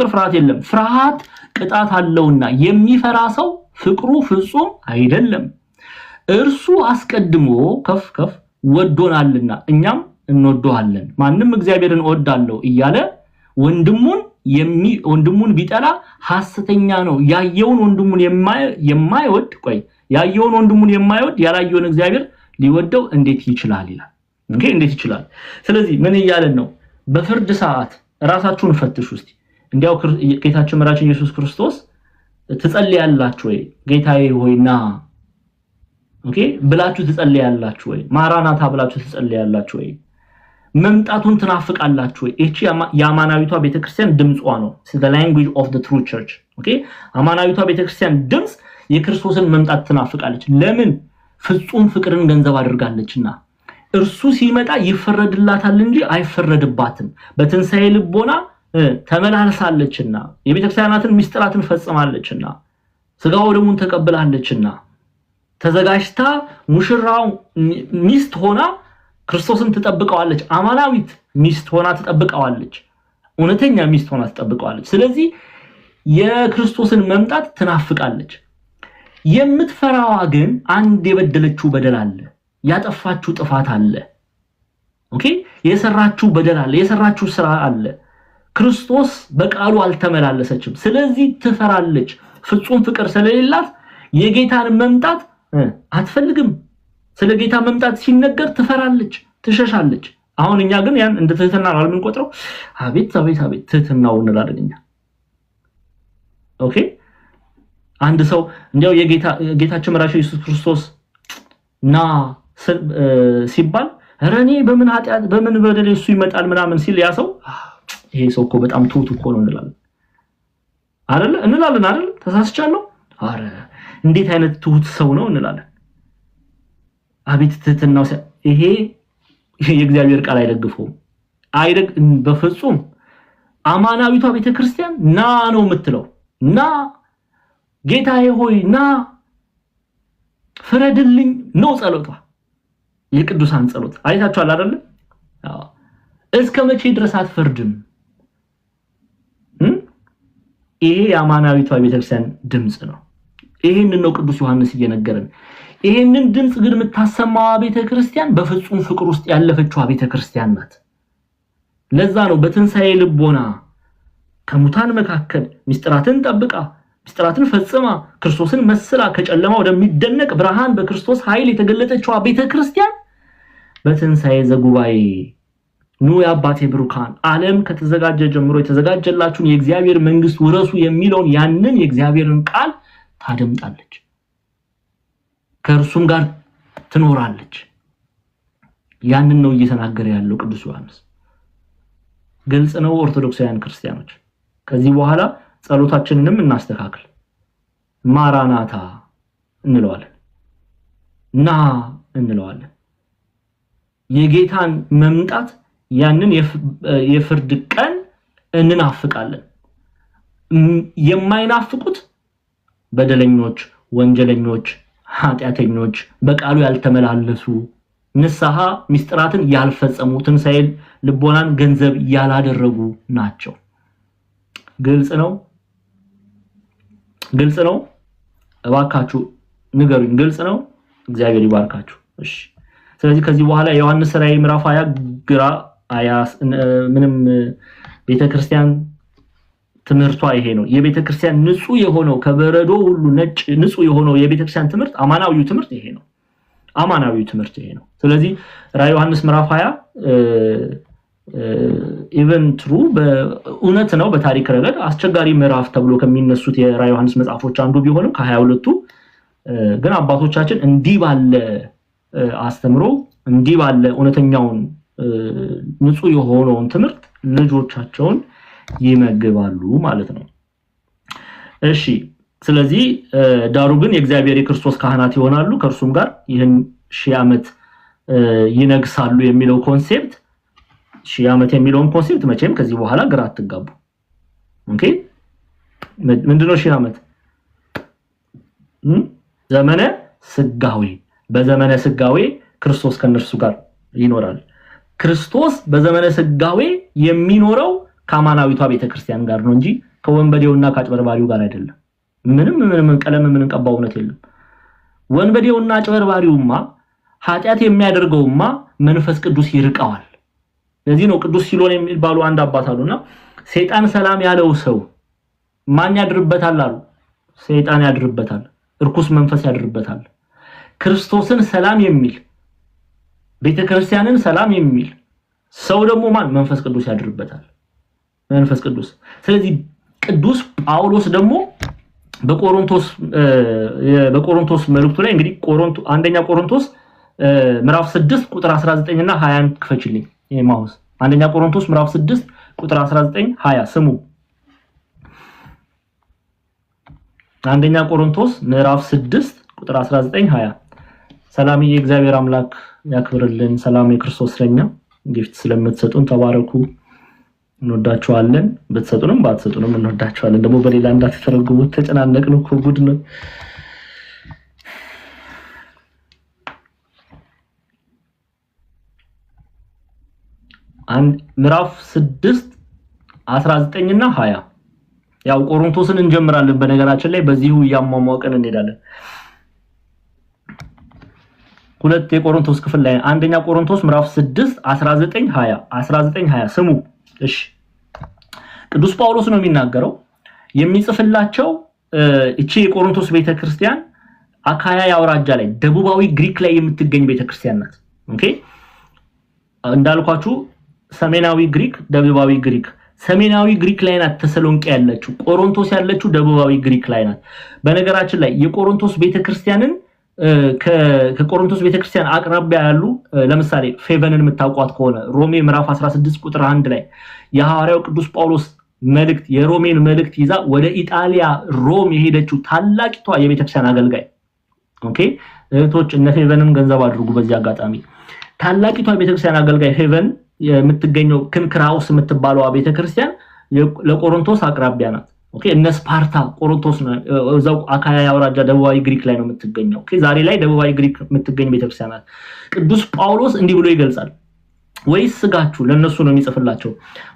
ፍርሃት የለም። ፍርሃት ቅጣት አለውና የሚፈራ ሰው ፍቅሩ ፍጹም አይደለም። እርሱ አስቀድሞ ከፍ ወዶናልና እኛም እንወደዋለን። ማንም እግዚአብሔርን እወዳለሁ እያለ ወንድሙን ቢጠላ ሐሰተኛ ነው። ያየውን ወንድሙን የማይወድ ያላየውን እግዚአብሔር ሊወደው እንዴት ይችላል ይላል። ኦኬ እንዴት ይችላል? ስለዚህ ምን እያለን ነው? በፍርድ ሰዓት ራሳችሁን ፈትሹ እስቲ። እንዲያው ጌታችን መራችን ኢየሱስ ክርስቶስ ትጸልያላችሁ ወይ? ጌታዬ ሆይና ኦኬ ብላችሁ ትጸልያላችሁ ወይ? ማራናታ ብላችሁ ትጸልያላችሁ ወይ? መምጣቱን ትናፍቃላችሁ ወይ? እቺ የአማናዊቷ ቤተክርስቲያን ድምጿ ነው። the language of the true church ኦኬ አማናዊቷ ቤተክርስቲያን ድምጽ የክርስቶስን መምጣት ትናፍቃለች። ለምን? ፍጹም ፍቅርን ገንዘብ አድርጋለችና እርሱ ሲመጣ ይፈረድላታል እንጂ አይፈረድባትም። በትንሣኤ ልቦና ተመላልሳለችና የቤተክርስቲያናትን ምስጢራትን ፈጽማለችና ስጋው ደሙን ተቀብላለችና ተዘጋጅታ ሙሽራው ሚስት ሆና ክርስቶስን ትጠብቀዋለች። አማናዊት ሚስት ሆና ትጠብቀዋለች። እውነተኛ ሚስት ሆና ትጠብቀዋለች። ስለዚህ የክርስቶስን መምጣት ትናፍቃለች። የምትፈራዋ ግን አንድ የበደለችው በደል አለ፣ ያጠፋችው ጥፋት አለ። ኦኬ የሰራችው በደል አለ፣ የሰራችው ስራ አለ። ክርስቶስ በቃሉ አልተመላለሰችም። ስለዚህ ትፈራለች። ፍጹም ፍቅር ስለሌላት የጌታን መምጣት አትፈልግም። ስለ ጌታ መምጣት ሲነገር ትፈራለች፣ ትሸሻለች። አሁን እኛ ግን ያን እንደ ትህትና ነው የምንቆጥረው። አቤት አቤት አቤት ትህትናው እንላለን እኛ። ኦኬ አንድ ሰው እንዲያው ጌታችን መራሽ ኢየሱስ ክርስቶስ ና ሲባል ረኔ በምን ኃጢአት በምን በደል እሱ ይመጣል ምናምን ሲል ያ ሰው ይሄ ሰው እኮ በጣም ትሁት እኮ ነው እንላለን አይደል? ተሳስቻለሁ፣ አረ እንዴት አይነት ትሁት ሰው ነው እንላለን። አቤት ትህትናው! ይሄ የእግዚአብሔር ቃል አይደግፈውም። በፍጹም አማናዊቷ ቤተክርስቲያን ና ነው የምትለው። ና ጌታዬ ሆይ ና ፍረድልኝ ነው ጸሎቷ። የቅዱሳን ጸሎት አይታችኋል አይደል? እስከ መቼ ድረስ አትፈርድም? ይሄ የአማናዊቷ ቤተክርስቲያን ድምጽ ነው። ይሄንን ነው ቅዱስ ዮሐንስ እየነገረን። ይሄንን ድምጽ ግን የምታሰማዋ ቤተክርስቲያን በፍጹም ፍቅር ውስጥ ያለፈችዋ ቤተክርስቲያን ናት። ለዛ ነው በትንሣኤ ልቦና ከሙታን መካከል ምስጢራትን ጠብቃ ምስጢራትን ፈጽማ ክርስቶስን መስላ ከጨለማ ወደሚደነቅ ብርሃን በክርስቶስ ኃይል የተገለጠችዋ ቤተክርስቲያን በትንሣኤ ዘጉባኤ ኑ የአባቴ ብሩካን ዓለም ከተዘጋጀ ጀምሮ የተዘጋጀላችሁን የእግዚአብሔር መንግስት ውረሱ የሚለውን ያንን የእግዚአብሔርን ቃል ታደምጣለች፣ ከእርሱም ጋር ትኖራለች። ያንን ነው እየተናገረ ያለው ቅዱስ ዮሐንስ። ግልጽ ነው ኦርቶዶክሳውያን ክርስቲያኖች። ከዚህ በኋላ ጸሎታችንንም እናስተካክል። ማራናታ እንለዋለን፣ ና እንለዋለን። የጌታን መምጣት ያንን የፍርድ ቀን እንናፍቃለን። የማይናፍቁት በደለኞች፣ ወንጀለኞች፣ ኃጢአተኞች፣ በቃሉ ያልተመላለሱ፣ ንስሐ ምስጢራትን ያልፈጸሙ፣ ትንሣኤ ልቦናን ገንዘብ ያላደረጉ ናቸው። ግልጽ ነው? ግልጽ ነው? እባካችሁ ንገሩኝ። ግልጽ ነው? እግዚአብሔር ይባርካችሁ። እሺ ስለዚህ ከዚህ በኋላ ዮሐንስ ራእይ ምዕራፍ 20 ግራ ምንም ቤተክርስቲያን ትምህርቷ ይሄ ነው። የቤተክርስቲያን ንጹህ የሆነው ከበረዶ ሁሉ ነጭ ንጹህ የሆነው የቤተክርስቲያን ትምህርት አማናዊው ትምህርት ይሄ ነው። አማናዊው ትምህርት ይሄ ነው። ስለዚህ ራእይ ዮሐንስ ምዕራፍ 20 ኢቨን ትሩ በእውነት ነው። በታሪክ ረገድ አስቸጋሪ ምዕራፍ ተብሎ ከሚነሱት የራእይ ዮሐንስ መጽሐፎች አንዱ ቢሆንም ከ22ቱ ግን አባቶቻችን እንዲህ ባለ አስተምሮ እንዲህ ባለ እውነተኛውን ንጹህ የሆነውን ትምህርት ልጆቻቸውን ይመግባሉ ማለት ነው። እሺ ስለዚህ ዳሩ ግን የእግዚአብሔር የክርስቶስ ካህናት ይሆናሉ፣ ከእርሱም ጋር ይህን 1000 ዓመት ይነግሳሉ የሚለው ኮንሴፕት 1000 ዓመት የሚለውን ኮንሴፕት መቼም ከዚህ በኋላ ግራ አትጋቡ። ኦኬ ምንድነው 1000 ዓመት? ዘመነ ስጋዌ። በዘመነ ስጋዌ ክርስቶስ ከነርሱ ጋር ይኖራል። ክርስቶስ በዘመነ ስጋዌ የሚኖረው ከአማናዊቷ ቤተክርስቲያን ጋር ነው እንጂ ከወንበዴውና ከአጭበርባሪው ጋር አይደለም። ምንም ቀለም ቀባው እውነት የለም። ወንበዴውና አጭበርባሪውማ ኃጢአት የሚያደርገውማ መንፈስ ቅዱስ ይርቀዋል። ለዚህ ነው ቅዱስ ሲሎን የሚባሉ አንድ አባት አሉና ሰይጣን ሰላም ያለው ሰው ማን ያድርበታል አሉ? ሰይጣን ያድርበታል፣ እርኩስ መንፈስ ያድርበታል። ክርስቶስን ሰላም የሚል ቤተክርስቲያንን ሰላም የሚል ሰው ደግሞ ማን? መንፈስ ቅዱስ ያድርበታል። መንፈስ ቅዱስ። ስለዚህ ቅዱስ ጳውሎስ ደግሞ በቆሮንቶስ መልእክቱ ላይ እንግዲህ አንደኛ ቆሮንቶስ ምዕራፍ 6 ቁጥር 19 እና 20 ክፈችልኝ ማውስ። አንደኛ ቆሮንቶስ ምዕራፍ 6 ቁጥር 19 20 ስሙ። አንደኛ ቆሮንቶስ ምዕራፍ 6 ቁጥር 19 20 ሰላም የእግዚአብሔር አምላክ ያክብርልን። ሰላም የክርስቶስ እስረኛ ጊፍት ስለምትሰጡን ተባረኩ። እንወዳችኋለን። በተሰጡንም ባትሰጡንም እንወዳችኋለን። ደግሞ በሌላ እንዳትተረጉሙት ተጨናነቅን እኮ ጉድ ነው። ምዕራፍ 6 19 እና 20 ያው ቆሮንቶስን እንጀምራለን። በነገራችን ላይ በዚሁ ያሟሟቀን እንሄዳለን። ሁለት የቆሮንቶስ ክፍል ላይ አንደኛ ቆሮንቶስ ምዕራፍ 6 19 20 ስሙ። እሺ ቅዱስ ጳውሎስ ነው የሚናገረው የሚጽፍላቸው እቺ የቆሮንቶስ ቤተክርስቲያን አካያ ያውራጃ ላይ ደቡባዊ ግሪክ ላይ የምትገኝ ቤተክርስቲያን ናት። ኦኬ እንዳልኳችሁ ሰሜናዊ ግሪክ፣ ደቡባዊ ግሪክ። ሰሜናዊ ግሪክ ላይ ናት ተሰሎንቄ ያለችው። ቆሮንቶስ ያለችው ደቡባዊ ግሪክ ላይ ናት። በነገራችን ላይ የቆሮንቶስ ቤተክርስቲያንን ከቆሮንቶስ ቤተክርስቲያን አቅራቢያ ያሉ ለምሳሌ ፌቨንን የምታውቋት ከሆነ ሮሜ ምዕራፍ 16 ቁጥር 1 ላይ የሐዋርያው ቅዱስ ጳውሎስ መልእክት የሮሜን መልእክት ይዛ ወደ ኢጣሊያ ሮም የሄደችው ታላቂቷ የቤተክርስቲያን አገልጋይ ኦኬ እህቶች እነ ፌቨንም ገንዘብ አድርጉ በዚህ አጋጣሚ ታላቂቷ የቤተክርስቲያን አገልጋይ ፌቨን የምትገኘው ክንክራውስ የምትባለው ቤተክርስቲያን ለቆሮንቶስ አቅራቢያ ናት። ኦኬ እነ ስፓርታ ቆሮንቶስ ነው እዛው አካያ ያውራጃ ደቡባዊ ግሪክ ላይ ነው የምትገኘው። ኦኬ ዛሬ ላይ ደቡባዊ ግሪክ የምትገኝ ቤተክርስቲያን ናት። ቅዱስ ጳውሎስ እንዲህ ብሎ ይገልጻል። ወይስ ስጋችሁ ለነሱ ነው የሚጽፍላቸው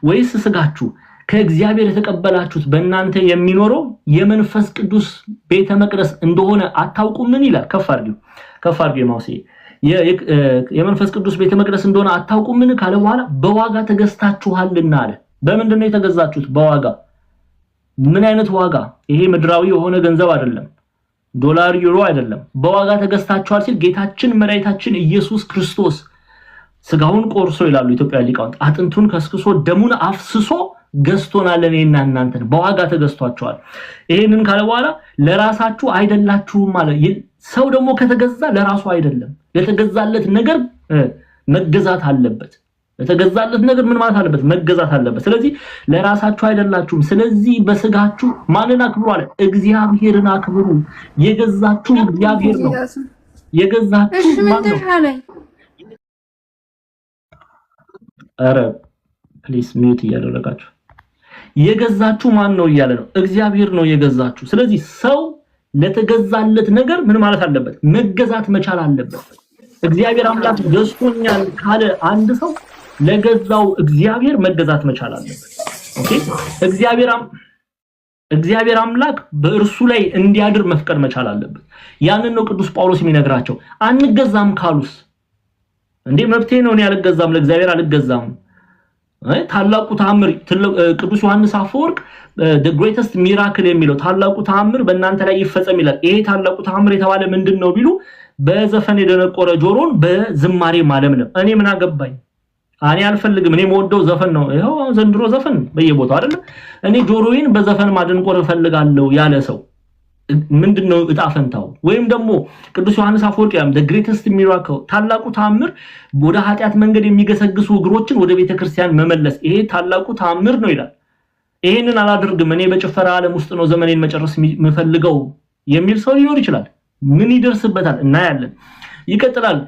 ወይስ ስጋችሁ ከእግዚአብሔር የተቀበላችሁት በእናንተ የሚኖረው የመንፈስ ቅዱስ ቤተ መቅደስ እንደሆነ አታውቁምን ይላል። ከፍ አድርጉ ማውሴ የመንፈስ ቅዱስ ቤተ መቅደስ እንደሆነ አታውቁምን ካለ በኋላ በዋጋ ተገዝታችኋልና አለ። በምንድን ነው የተገዛችሁት? በዋጋ። ምን አይነት ዋጋ? ይሄ ምድራዊ የሆነ ገንዘብ አይደለም፣ ዶላር ዩሮ አይደለም። በዋጋ ተገዝታችኋል ሲል ጌታችን መድኃኒታችን ኢየሱስ ክርስቶስ ስጋውን ቆርሶ ይላሉ ኢትዮጵያ ሊቃውንት አጥንቱን ከስክሶ ደሙን አፍስሶ ገዝቶናል። እኔና እናንተን በዋጋ ተገዝቷቸዋል። ይሄንን ካለ በኋላ ለራሳችሁ አይደላችሁም ማለት ሰው ደግሞ ከተገዛ ለራሱ አይደለም። ለተገዛለት ነገር መገዛት አለበት። ለተገዛለት ነገር ምን ማለት አለበት? መገዛት አለበት። ስለዚህ ለራሳችሁ አይደላችሁም። ስለዚህ በስጋችሁ ማንን አክብሩ አለ? እግዚአብሔርን አክብሩ። የገዛችሁ እግዚአብሔር ነው። የገዛችሁ ማን ነው? አረ ፕሊስ ሚዩት እያደረጋችሁ የገዛችሁ ማን ነው እያለ ነው። እግዚአብሔር ነው የገዛችሁ። ስለዚህ ሰው ለተገዛለት ነገር ምን ማለት አለበት? መገዛት መቻል አለበት። እግዚአብሔር አምላክ ገዝቶኛል ካለ አንድ ሰው ለገዛው እግዚአብሔር መገዛት መቻል አለበት። ኦኬ እግዚአብሔር አምላክ በእርሱ ላይ እንዲያድር መፍቀድ መቻል አለበት። ያንን ነው ቅዱስ ጳውሎስ የሚነግራቸው። አንገዛም ካሉስ እንዴ መብቴ ነው እኔ አልገዛም ለእግዚአብሔር አልገዛም። ታላቁ ተአምር ቅዱስ ዮሐንስ አፈወርቅ the greatest miracle የሚለው ታላቁ ተአምር በእናንተ ላይ ይፈጸም ይላል። ይሄ ታላቁ ተአምር የተባለ ምንድነው ቢሉ በዘፈን የደነቆረ ጆሮን በዝማሬ ማለምለም። እኔ ምን አገባኝ? እኔ አልፈልግም። እኔ የምወደው ዘፈን ነው። ይሄው ዘንድሮ ዘፈን በየቦታው አይደል? እኔ ጆሮዬን በዘፈን ማደንቆር እፈልጋለሁ ያለ ሰው ምንድነው እጣ ፈንታው? ወይም ደግሞ ቅዱስ ዮሐንስ አፈወርቅ ያም the greatest miracle ታላቁ ተአምር ወደ ኃጢአት መንገድ የሚገሰግሱ እግሮችን ወደ ቤተክርስቲያን መመለስ ይሄ ታላቁ ተአምር ነው ይላል። ይሄንን አላደርግም እኔ በጭፈራ ዓለም ውስጥ ነው ዘመኔን መጨረስ የምፈልገው የሚል ሰው ሊኖር ይችላል። ምን ይደርስበታል? እናያለን። ይቀጥላል።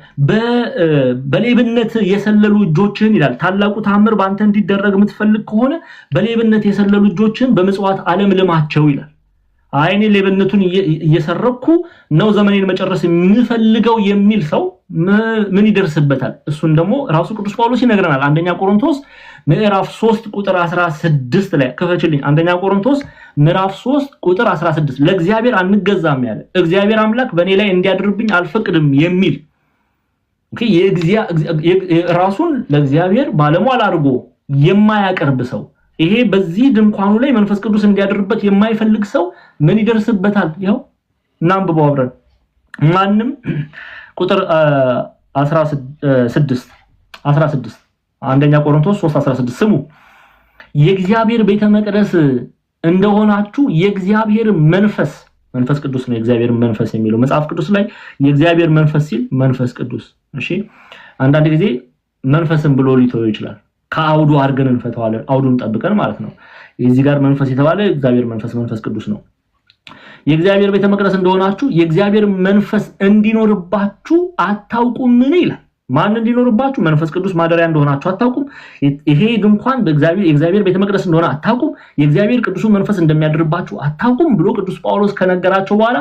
በሌብነት የሰለሉ እጆችን ይላል። ታላቁ ተአምር ባንተ እንዲደረግ የምትፈልግ ከሆነ በሌብነት የሰለሉ እጆችን በመጽዋት ዓለም ልማቸው ይላል። አይኔ ሌብነቱን እየሰረኩ ነው ዘመኔን መጨረስ የምፈልገው የሚል ሰው ምን ይደርስበታል? እሱን ደግሞ ራሱ ቅዱስ ጳውሎስ ይነግረናል። አንደኛ ቆሮንቶስ ምዕራፍ 3 ቁጥር 16 ላይ ከፈችልኝ። አንደኛ ቆሮንቶስ ምዕራፍ 3 ቁጥር 16 ለእግዚአብሔር አንገዛም ያለ እግዚአብሔር አምላክ በእኔ ላይ እንዲያድርብኝ አልፈቅድም የሚል ኦኬ ራሱን ለእግዚአብሔር ባለሟል አድርጎ የማያቀርብ ሰው ይሄ በዚህ ድንኳኑ ላይ መንፈስ ቅዱስ እንዲያድርበት የማይፈልግ ሰው ምን ይደርስበታል? ይኸው እናንብበው አብረን። ማንም ቁጥር 16 አንደኛ ቆሮንቶስ 3:16 ስሙ የእግዚአብሔር ቤተ መቅደስ እንደሆናችሁ የእግዚአብሔር መንፈስ ቅዱስ ነው የእግዚአብሔር መንፈስ የሚለው መጽሐፍ ቅዱስ ላይ የእግዚአብሔር መንፈስ ሲል መንፈስ ቅዱስ እሺ አንዳንድ ጊዜ መንፈስን ብሎ ሊተው ይችላል ከአውዱ አርገን እንፈታዋለን አውዱን ጠብቀን ማለት ነው እዚህ ጋር መንፈስ የተባለ እግዚአብሔር መንፈስ ቅዱስ ነው የእግዚአብሔር ቤተ መቅደስ እንደሆናችሁ የእግዚአብሔር መንፈስ እንዲኖርባችሁ አታውቁምን ይላል ማን እንዲኖርባችሁ መንፈስ ቅዱስ ማደሪያ እንደሆናችሁ አታውቁም ይሄ ድንኳን የእግዚአብሔር ቤተ መቅደስ እንደሆነ አታውቁም የእግዚአብሔር ቅዱሱ መንፈስ እንደሚያድርባችሁ አታውቁም ብሎ ቅዱስ ጳውሎስ ከነገራቸው በኋላ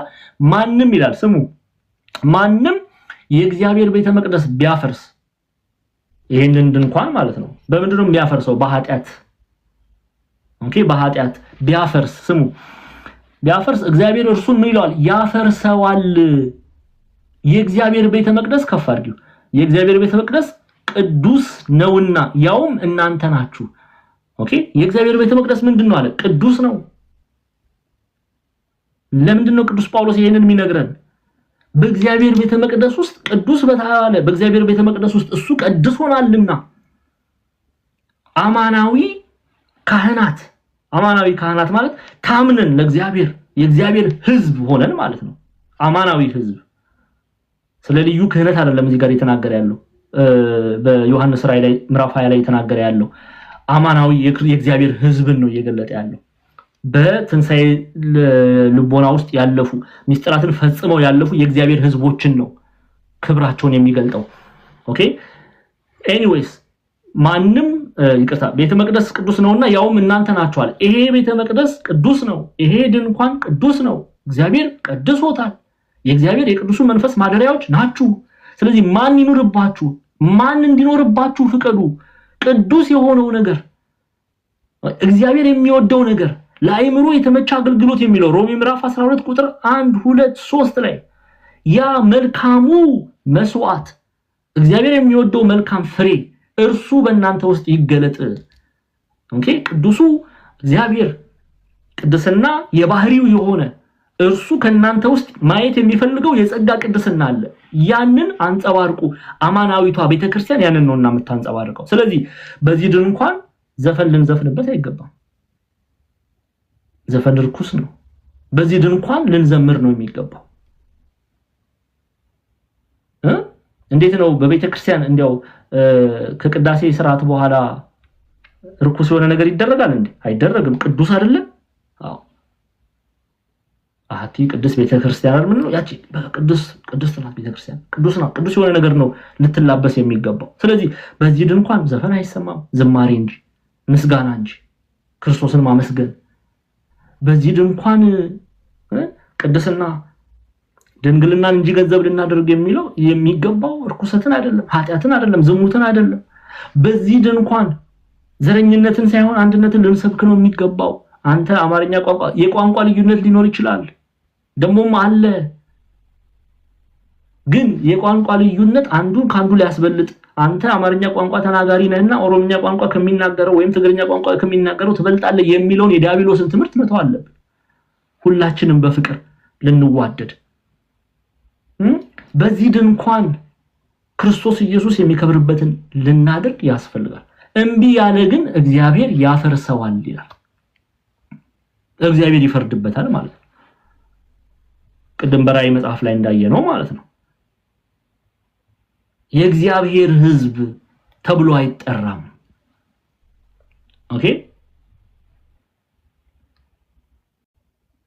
ማንንም ይላል ስሙ ማንንም የእግዚአብሔር ቤተ መቅደስ ቢያፈርስ ይሄንን ድንኳን ማለት ነው በምንድነው የሚያፈርሰው በኃጢአት ኦኬ በኃጢአት ቢያፈርስ ስሙ ቢያፈርስ እግዚአብሔር እርሱን ምን ይላል ያፈርሰዋል የእግዚአብሔር ቤተ መቅደስ ከፍ አድርጊው የእግዚአብሔር ቤተ መቅደስ ቅዱስ ነውና ያውም እናንተ ናችሁ ኦኬ የእግዚአብሔር ቤተ መቅደስ ምንድነው አለ ቅዱስ ነው ለምንድነው ቅዱስ ጳውሎስ ይሄንን የሚነግረን በእግዚአብሔር ቤተ መቅደስ ውስጥ ቅዱስ በተባለ በእግዚአብሔር ቤተ መቅደስ ውስጥ እሱ ቀድሶናልና አማናዊ ካህናት ማለት ታምነን ለእግዚአብሔር የእግዚአብሔር ሕዝብ ሆነን ማለት ነው አማናዊ ሕዝብ ስለ ልዩ ክህነት አይደለም እዚህ ጋር የተናገረ ያለው በዮሐንስ ራእይ ላይ ምዕራፍ 20 ላይ የተናገረ ያለው አማናዊ የእግዚአብሔር ሕዝብን ነው እየገለጠ ያለው በትንሳኤ ልቦና ውስጥ ያለፉ ሚስጥራትን ፈጽመው ያለፉ የእግዚአብሔር ሕዝቦችን ነው ክብራቸውን የሚገልጠው ኦኬ ኤኒዌይስ ማንንም ይቅርታ ቤተ መቅደስ ቅዱስ ነውና ያውም እናንተ ናችኋል ይሄ ቤተ መቅደስ ቅዱስ ነው ይሄ ድንኳን ቅዱስ ነው እግዚአብሔር ቀድሶታል የእግዚአብሔር የቅዱሱ መንፈስ ማደሪያዎች ናችሁ ስለዚህ ማን ይኖርባችሁ ማን እንዲኖርባችሁ ፍቀዱ ቅዱስ የሆነው ነገር እግዚአብሔር የሚወደው ነገር ለአይምሮ የተመቸ አገልግሎት የሚለው ሮሜ ምዕራፍ 12 ቁጥር 1 2 3 ላይ ያ መልካሙ መስዋዕት እግዚአብሔር የሚወደው መልካም ፍሬ እርሱ በእናንተ ውስጥ ይገለጥ ኦኬ ቅዱሱ እግዚአብሔር ቅድስና የባህሪው የሆነ እርሱ ከናንተ ውስጥ ማየት የሚፈልገው የጸጋ ቅድስና አለ ያንን አንጸባርቁ አማናዊቷ ቤተክርስቲያን ያንን ነውና የምታንጸባርቀው ስለዚህ በዚህ ድንኳን ዘፈን ልንዘፍንበት አይገባም ዘፈን ርኩስ ነው በዚህ ድንኳን ልንዘምር ነው የሚገባው እንዴት ነው በቤተክርስቲያን እንዲያው ከቅዳሴ ስርዓት በኋላ ርኩስ የሆነ ነገር ይደረጋል እንዴ አይደረግም ቅዱስ አይደለም አዎ አቲ ቅዱስ ቤተክርስቲያን አይደል ነው ያቺ ቅዱስ ናት ቤተክርስቲያን ቅዱስ የሆነ ነገር ነው ልትላበስ የሚገባው ስለዚህ በዚህ ድንኳን ዘፈን አይሰማም ዝማሬ እንጂ ምስጋና እንጂ ክርስቶስን ማመስገን በዚህ ድንኳን ቅድስና ድንግልናን እንጂ ገንዘብ ልናደርግ የሚገባው ርኩሰትን አይደለም ኃጢያትን አይደለም ዝሙትን አይደለም በዚህ ድንኳን ዘረኝነትን ሳይሆን አንድነትን ልንሰብክ ነው የሚገባው አንተ አማርኛ ቋንቋ የቋንቋ ልዩነት ሊኖር ይችላል ደሞም አለ ግን የቋንቋ ልዩነት አንዱን ካንዱ ሊያስበልጥ አንተ አማርኛ ቋንቋ ተናጋሪ ነህና ኦሮምኛ ቋንቋ ከሚናገረው ወይም ትግርኛ ቋንቋ ከሚናገረው ትበልጣለህ የሚለውን የዲያብሎስን ትምህርት መተው አለብን ሁላችንም በፍቅር ልንዋደድ በዚህ ድንኳን ክርስቶስ ኢየሱስ የሚከብርበትን ልናደርግ ያስፈልጋል እንቢ ያለ ግን እግዚአብሔር ያፈርሰዋል ይላል እግዚአብሔር ይፈርድበታል ማለት ነው ቅድም በራእይ መጽሐፍ ላይ እንዳየነው ማለት ነው የእግዚአብሔር ሕዝብ ተብሎ አይጠራም ኦኬ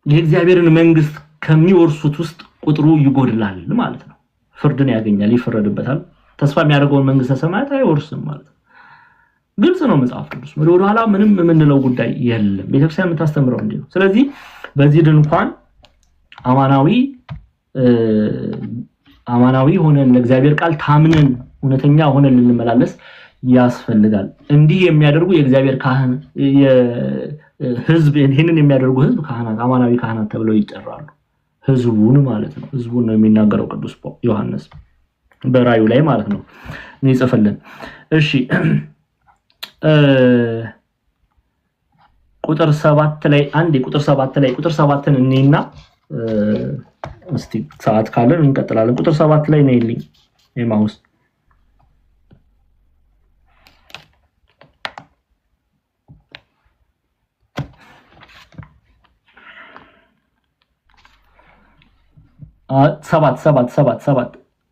የእግዚአብሔርን መንግስት ከሚወርሱት ውስጥ ቁጥሩ ይጎድላል ማለት ነው ፍርድን ያገኛል ይፈረድበታል ተስፋ የሚያደርገውን መንግስተ ሰማያት አይወርስም ማለት ነው ግልጽ ነው መጽሐፍ ቅዱስ ወደ ኋላ ምንም የምንለው ጉዳይ የለም ቤተክርስቲያን የምታስተምረው እንዴ ነው ስለዚህ በዚህ ድንኳን አማናዊ ሆነን ለእግዚአብሔር ቃል ታምነን እውነተኛ ሆነን ልንመላለስ ያስፈልጋል እንዲህ የሚያደርጉ የእግዚአብሔር ካህን የህዝብ ይሄንን የሚያደርጉ ህዝብ ካህናት አማናዊ ካህናት ተብለው ይጠራሉ ህዝቡን ማለት ነው ህዝቡን ነው የሚናገረው ቅዱስ ዮሐንስ በራእዩ ላይ ማለት ነው ይጽፈልን እሺ ቁጥር 7 ላይ ቁጥር 7ን እንይና እስቲ ሰዓት ካለን እንቀጥላለን ቁጥር 7 ላይ ነይልኝ የማውስ ሰባት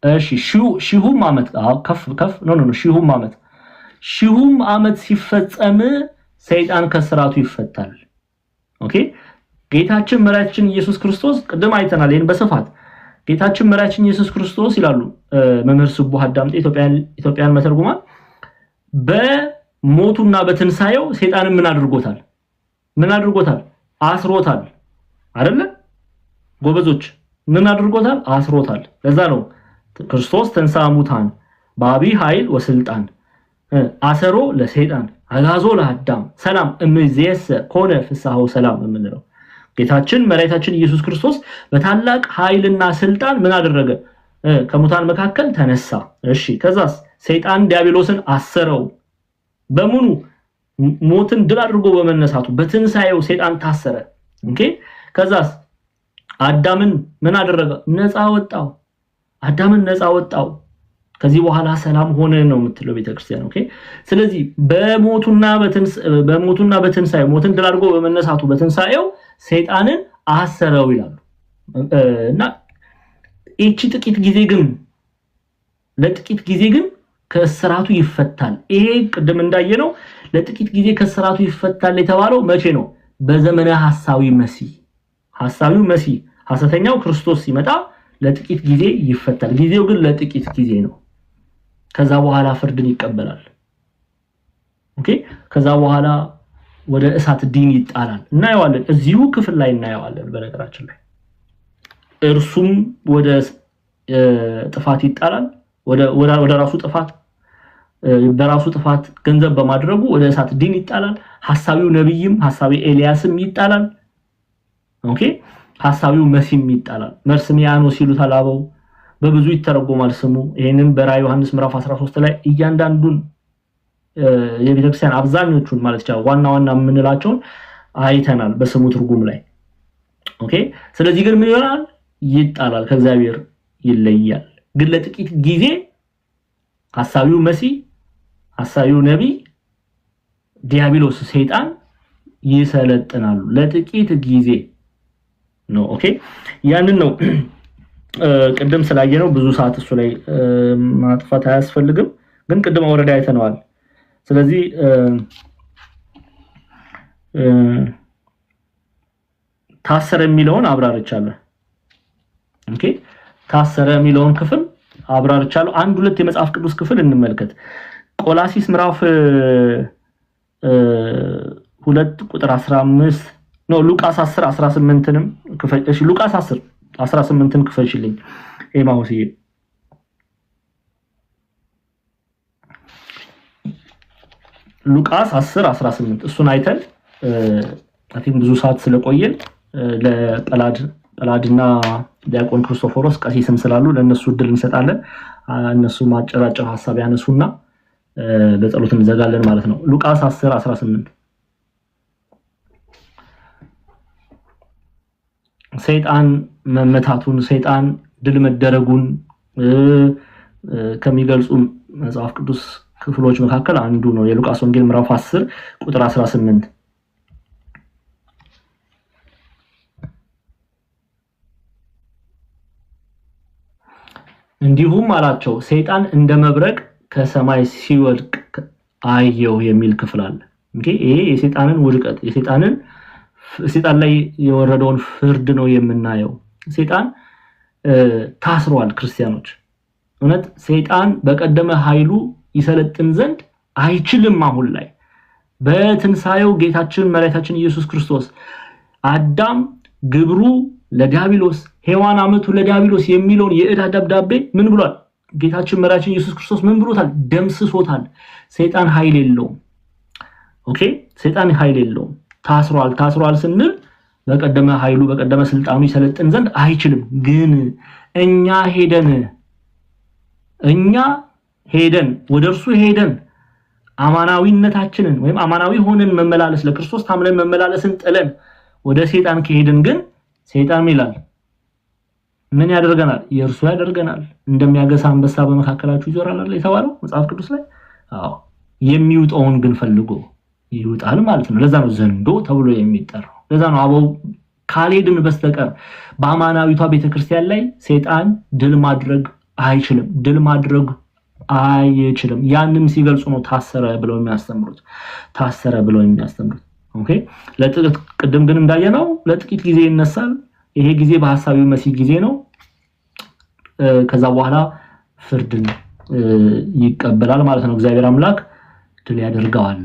እሺ ሺሁም ዓመት ከፍ ኖ ሺሁም ዓመት ሲፈጸም ሰይጣን ከስራቱ ይፈታል። ኦኬ ጌታችን መሪያችን ኢየሱስ ክርስቶስ ቅድም አይተናል ይሄን በስፋት ጌታችን መሪያችን ኢየሱስ ክርስቶስ ይላሉ መምህር ስቡህ አዳምጤ ኢትዮጵያን መተርጉማን በሞቱና በትንሳኤው ሰይጣንን ምን አድርጎታል አስሮታል አይደለ ጎበዞች ምን አድርጎታል አስሮታል ለዛ ነው ክርስቶስ ተንሥአ እሙታን በአቢይ ኃይል ወስልጣን አሰሮ ለሰይጣን አጋዞ ለአዳም ሰላም እምይእዜሰ ኮነ ፍስሐ ወሰላም የምንለው ጌታችን መሪያችን ኢየሱስ ክርስቶስ በታላቅ ኃይልና ስልጣን ምን አደረገ ከሙታን መካከል ተነሳ። እሺ ከዛስ ሰይጣን ዲያብሎስን አሰረው በሙሉ ሞትን ድል አድርጎ በመነሳቱ በትንሳኤው ሰይጣን ታሰረ። ኦኬ ከዛስ አዳምን ምን አደረገ አዳምን ነፃ ወጣው ከዚህ በኋላ ሰላም ሆነ ነው የምትለው ቤተክርስቲያን። ኦኬ ስለዚህ በሞቱና በትንሳኤው ሞትን ድል አድርጎ በመነሳቱ በትንሳኤው ሰይጣንን አሰረው ይላሉ እና እቺ ለጥቂት ጊዜ ግን ከስራቱ ይፈታል። ይሄ ቅድም እንዳየነው ለጥቂት ጊዜ ከስራቱ ይፈታል የተባለው መቼ ነው? በዘመነ ሐሳዊው መሲህ ሐሰተኛው ክርስቶስ ሲመጣ ለጥቂት ጊዜ ይፈታል። ጊዜው ግን ለጥቂት ጊዜ ነው። ከዛ በኋላ ፍርድን ይቀበላል። ኦኬ ከዛ በኋላ ወደ እሳት ዲን ይጣላል። እናየዋለን እዚሁ ክፍል ላይ እናየዋለን። በነገራችን ላይ እርሱም ወደ ጥፋት ይጣላል ወደ ራሱ ጥፋት በራሱ ጥፋት ገንዘብ በማድረጉ ወደ እሳት ዲን ይጣላል። ሐሳዊው ነብይም ሐሳዊ ኤልያስም ይጣላል። ኦኬ ሐሳዊው መሲህም ይጣላል። መርስሚያኖስ ይሉታል አበው በብዙ ይተረጎማል ስሙ። ይሄንን በራዕየ ዮሐንስ ምዕራፍ 13 ላይ እያንዳንዱን የቤተክርስቲያን አብዛኞቹን ማለት ይችላል ዋና የምንላቸውን አይተናል በስሙ ትርጉም ላይ። ኦኬ ስለዚህ ግን ምን ይሆናል? ይጣላል፣ ከእግዚአብሔር ይለያል። ግን ለጥቂት ጊዜ ሐሳዊው መሲህ ሐሳዊው ነብይ ዲያብሎስ ሰይጣን ይሰለጥናሉ ለጥቂት ጊዜ ነው። ኦኬ ያንን ነው ቅድም ስላየነው ብዙ ሰዓት እሱ ላይ ማጥፋት አያስፈልግም። ግን ቅድም ወረዳ አይተነዋል። ስለዚህ ታሰረ የሚለውን አብራርቻለሁ። ኦኬ ታሰረ የሚለውን ክፍል አብራርቻለሁ። አንድ ሁለት የመጽሐፍ ቅዱስ ክፍል እንመልከት። ቆላሲስ ምዕራፍ 2 ቁጥር 15 ነው። ሉቃስ 10 18ንም ክፈል። እሺ ሉቃስ 10 18ን ክፈልሽልኝ ኤማውስዬ። ሉቃስ 10 18 እሱን አይተን አይ ቲንክ ብዙ ሰዓት ስለቆየን ለጳላድና ዲያቆን ክርስቶፎሮስ ቀሲስም ስላሉ ለነሱ እድል እንሰጣለን። እነሱ ማጨራጨር ሐሳብ ያነሱና በጸሎት እንዘጋለን ማለት ነው። ሉቃስ 10 18 ሰይጣን መመታቱን ሰይጣን ድል መደረጉን ከሚገልጹ መጽሐፍ ቅዱስ ክፍሎች መካከል አንዱ ነው የሉቃስ ወንጌል ምዕራፍ 10 ቁጥር 18። እንዲሁም አላቸው ሰይጣን እንደ መብረቅ ከሰማይ ሲወድቅ አየው የሚል ክፍል አለ። እንግዲህ ይሄ የሰይጣንን ውድቀት ሰይጣን ላይ የወረደውን ፍርድ ነው የምናየው። ሰይጣን ታስሯል። ክርስቲያኖች እውነት ሰይጣን በቀደመ ኃይሉ ይሰለጥን ዘንድ አይችልም። አሁን ላይ በትንሳኤው ጌታችን መድኃኒታችን ኢየሱስ ክርስቶስ አዳም ግብሩ ለዲያብሎስ ሔዋን አመቱ ለዲያብሎስ የሚለውን የዕዳ ደብዳቤ ምን ብሏል? ጌታችን መድኃኒታችን ኢየሱስ ክርስቶስ ምን ብሎታል? ደምስሶታል። ሰይጣን ኃይል የለውም። ኦኬ ሰይጣን ኃይል የለውም። ታስሯል ስንል በቀደመ ኃይሉ በቀደመ ስልጣኑ ይሰለጥን ዘንድ አይችልም። ግን እኛ ሄደን ወደርሱ ሄደን አማናዊነታችንን ወይም አማናዊ ሆነን መመላለስ ለክርስቶስ ታምነን መመላለስን ጥለን ወደ ሰይጣን ከሄድን ግን ሰይጣን ይላል ምን ያደርገናል? የእርሱ ያደርገናል። እንደሚያገሳ አንበሳ በመካከላችሁ ይዞራል አይደል የተባለው መጽሐፍ ቅዱስ ላይ። አዎ የሚውጣውን ግን ፈልጎ ይውጣል ማለት ነው። ለዛ ነው ዘንዶ ተብሎ የሚጠራው። ለዛ ነው አበው ካልሄድን በስተቀር በአማናዊቷ ቤተክርስቲያን ላይ ሰይጣን ድል ማድረግ አይችልም። ያንን ሲገልጹ ነው ታሰረ ብለው የሚያስተምሩት። ኦኬ ለጥቂት ቅድም ግን እንዳየነው ለጥቂት ጊዜ ይነሳል። ይሄ ጊዜ በሐሳቢው መሲህ ጊዜ ነው። ከዛ በኋላ ፍርድን ይቀበላል ማለት ነው። እግዚአብሔር አምላክ ድል ያደርገዋል።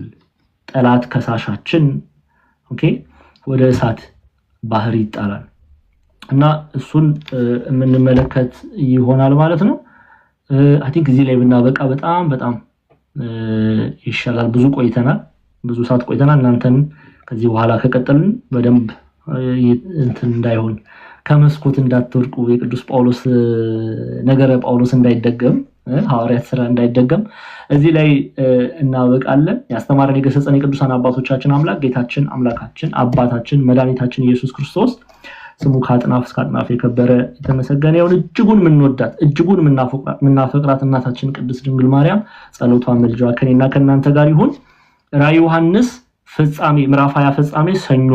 ጠላት ከሳሻችን ኦኬ ወደ እሳት ባህር ይጣላል እና እሱን የምንመለከት ይሆናል ማለት ነው። አይ ቲንክ እዚህ ላይ ብናበቃ በጣም ይሻላል። ብዙ ሰዓት ቆይተናል። እናንተን ከዚህ በኋላ ከቀጠልን በደንብ እንትን እንዳይሆን ከመስኮት እንዳትወርቁ የቅዱስ ጳውሎስ ነገረ ጳውሎስ እንዳይደገም ሐዋርያት ሥራ እንዳይደገም እዚህ ላይ እናበቃለን። ያስተማረን የገሰጸን የቅዱሳን አባቶቻችን አምላክ ጌታችን አምላካችን አባታችን መድኃኒታችን ኢየሱስ ክርስቶስ ስሙ ከአጥናፍ እስከ አጥናፍ የከበረ የተመሰገነ ይሁን። እጅጉን የምንወዳት እጅጉን የምናፈቅራት እናታችን ቅድስት ድንግል ማርያም ጸሎቷ መልጃዋ ከኔና ከእናንተ ጋር ይሁን። ራዕየ ዮሐንስ ፍጻሜ ምዕራፍ 20 ፍጻሜ ሰኞ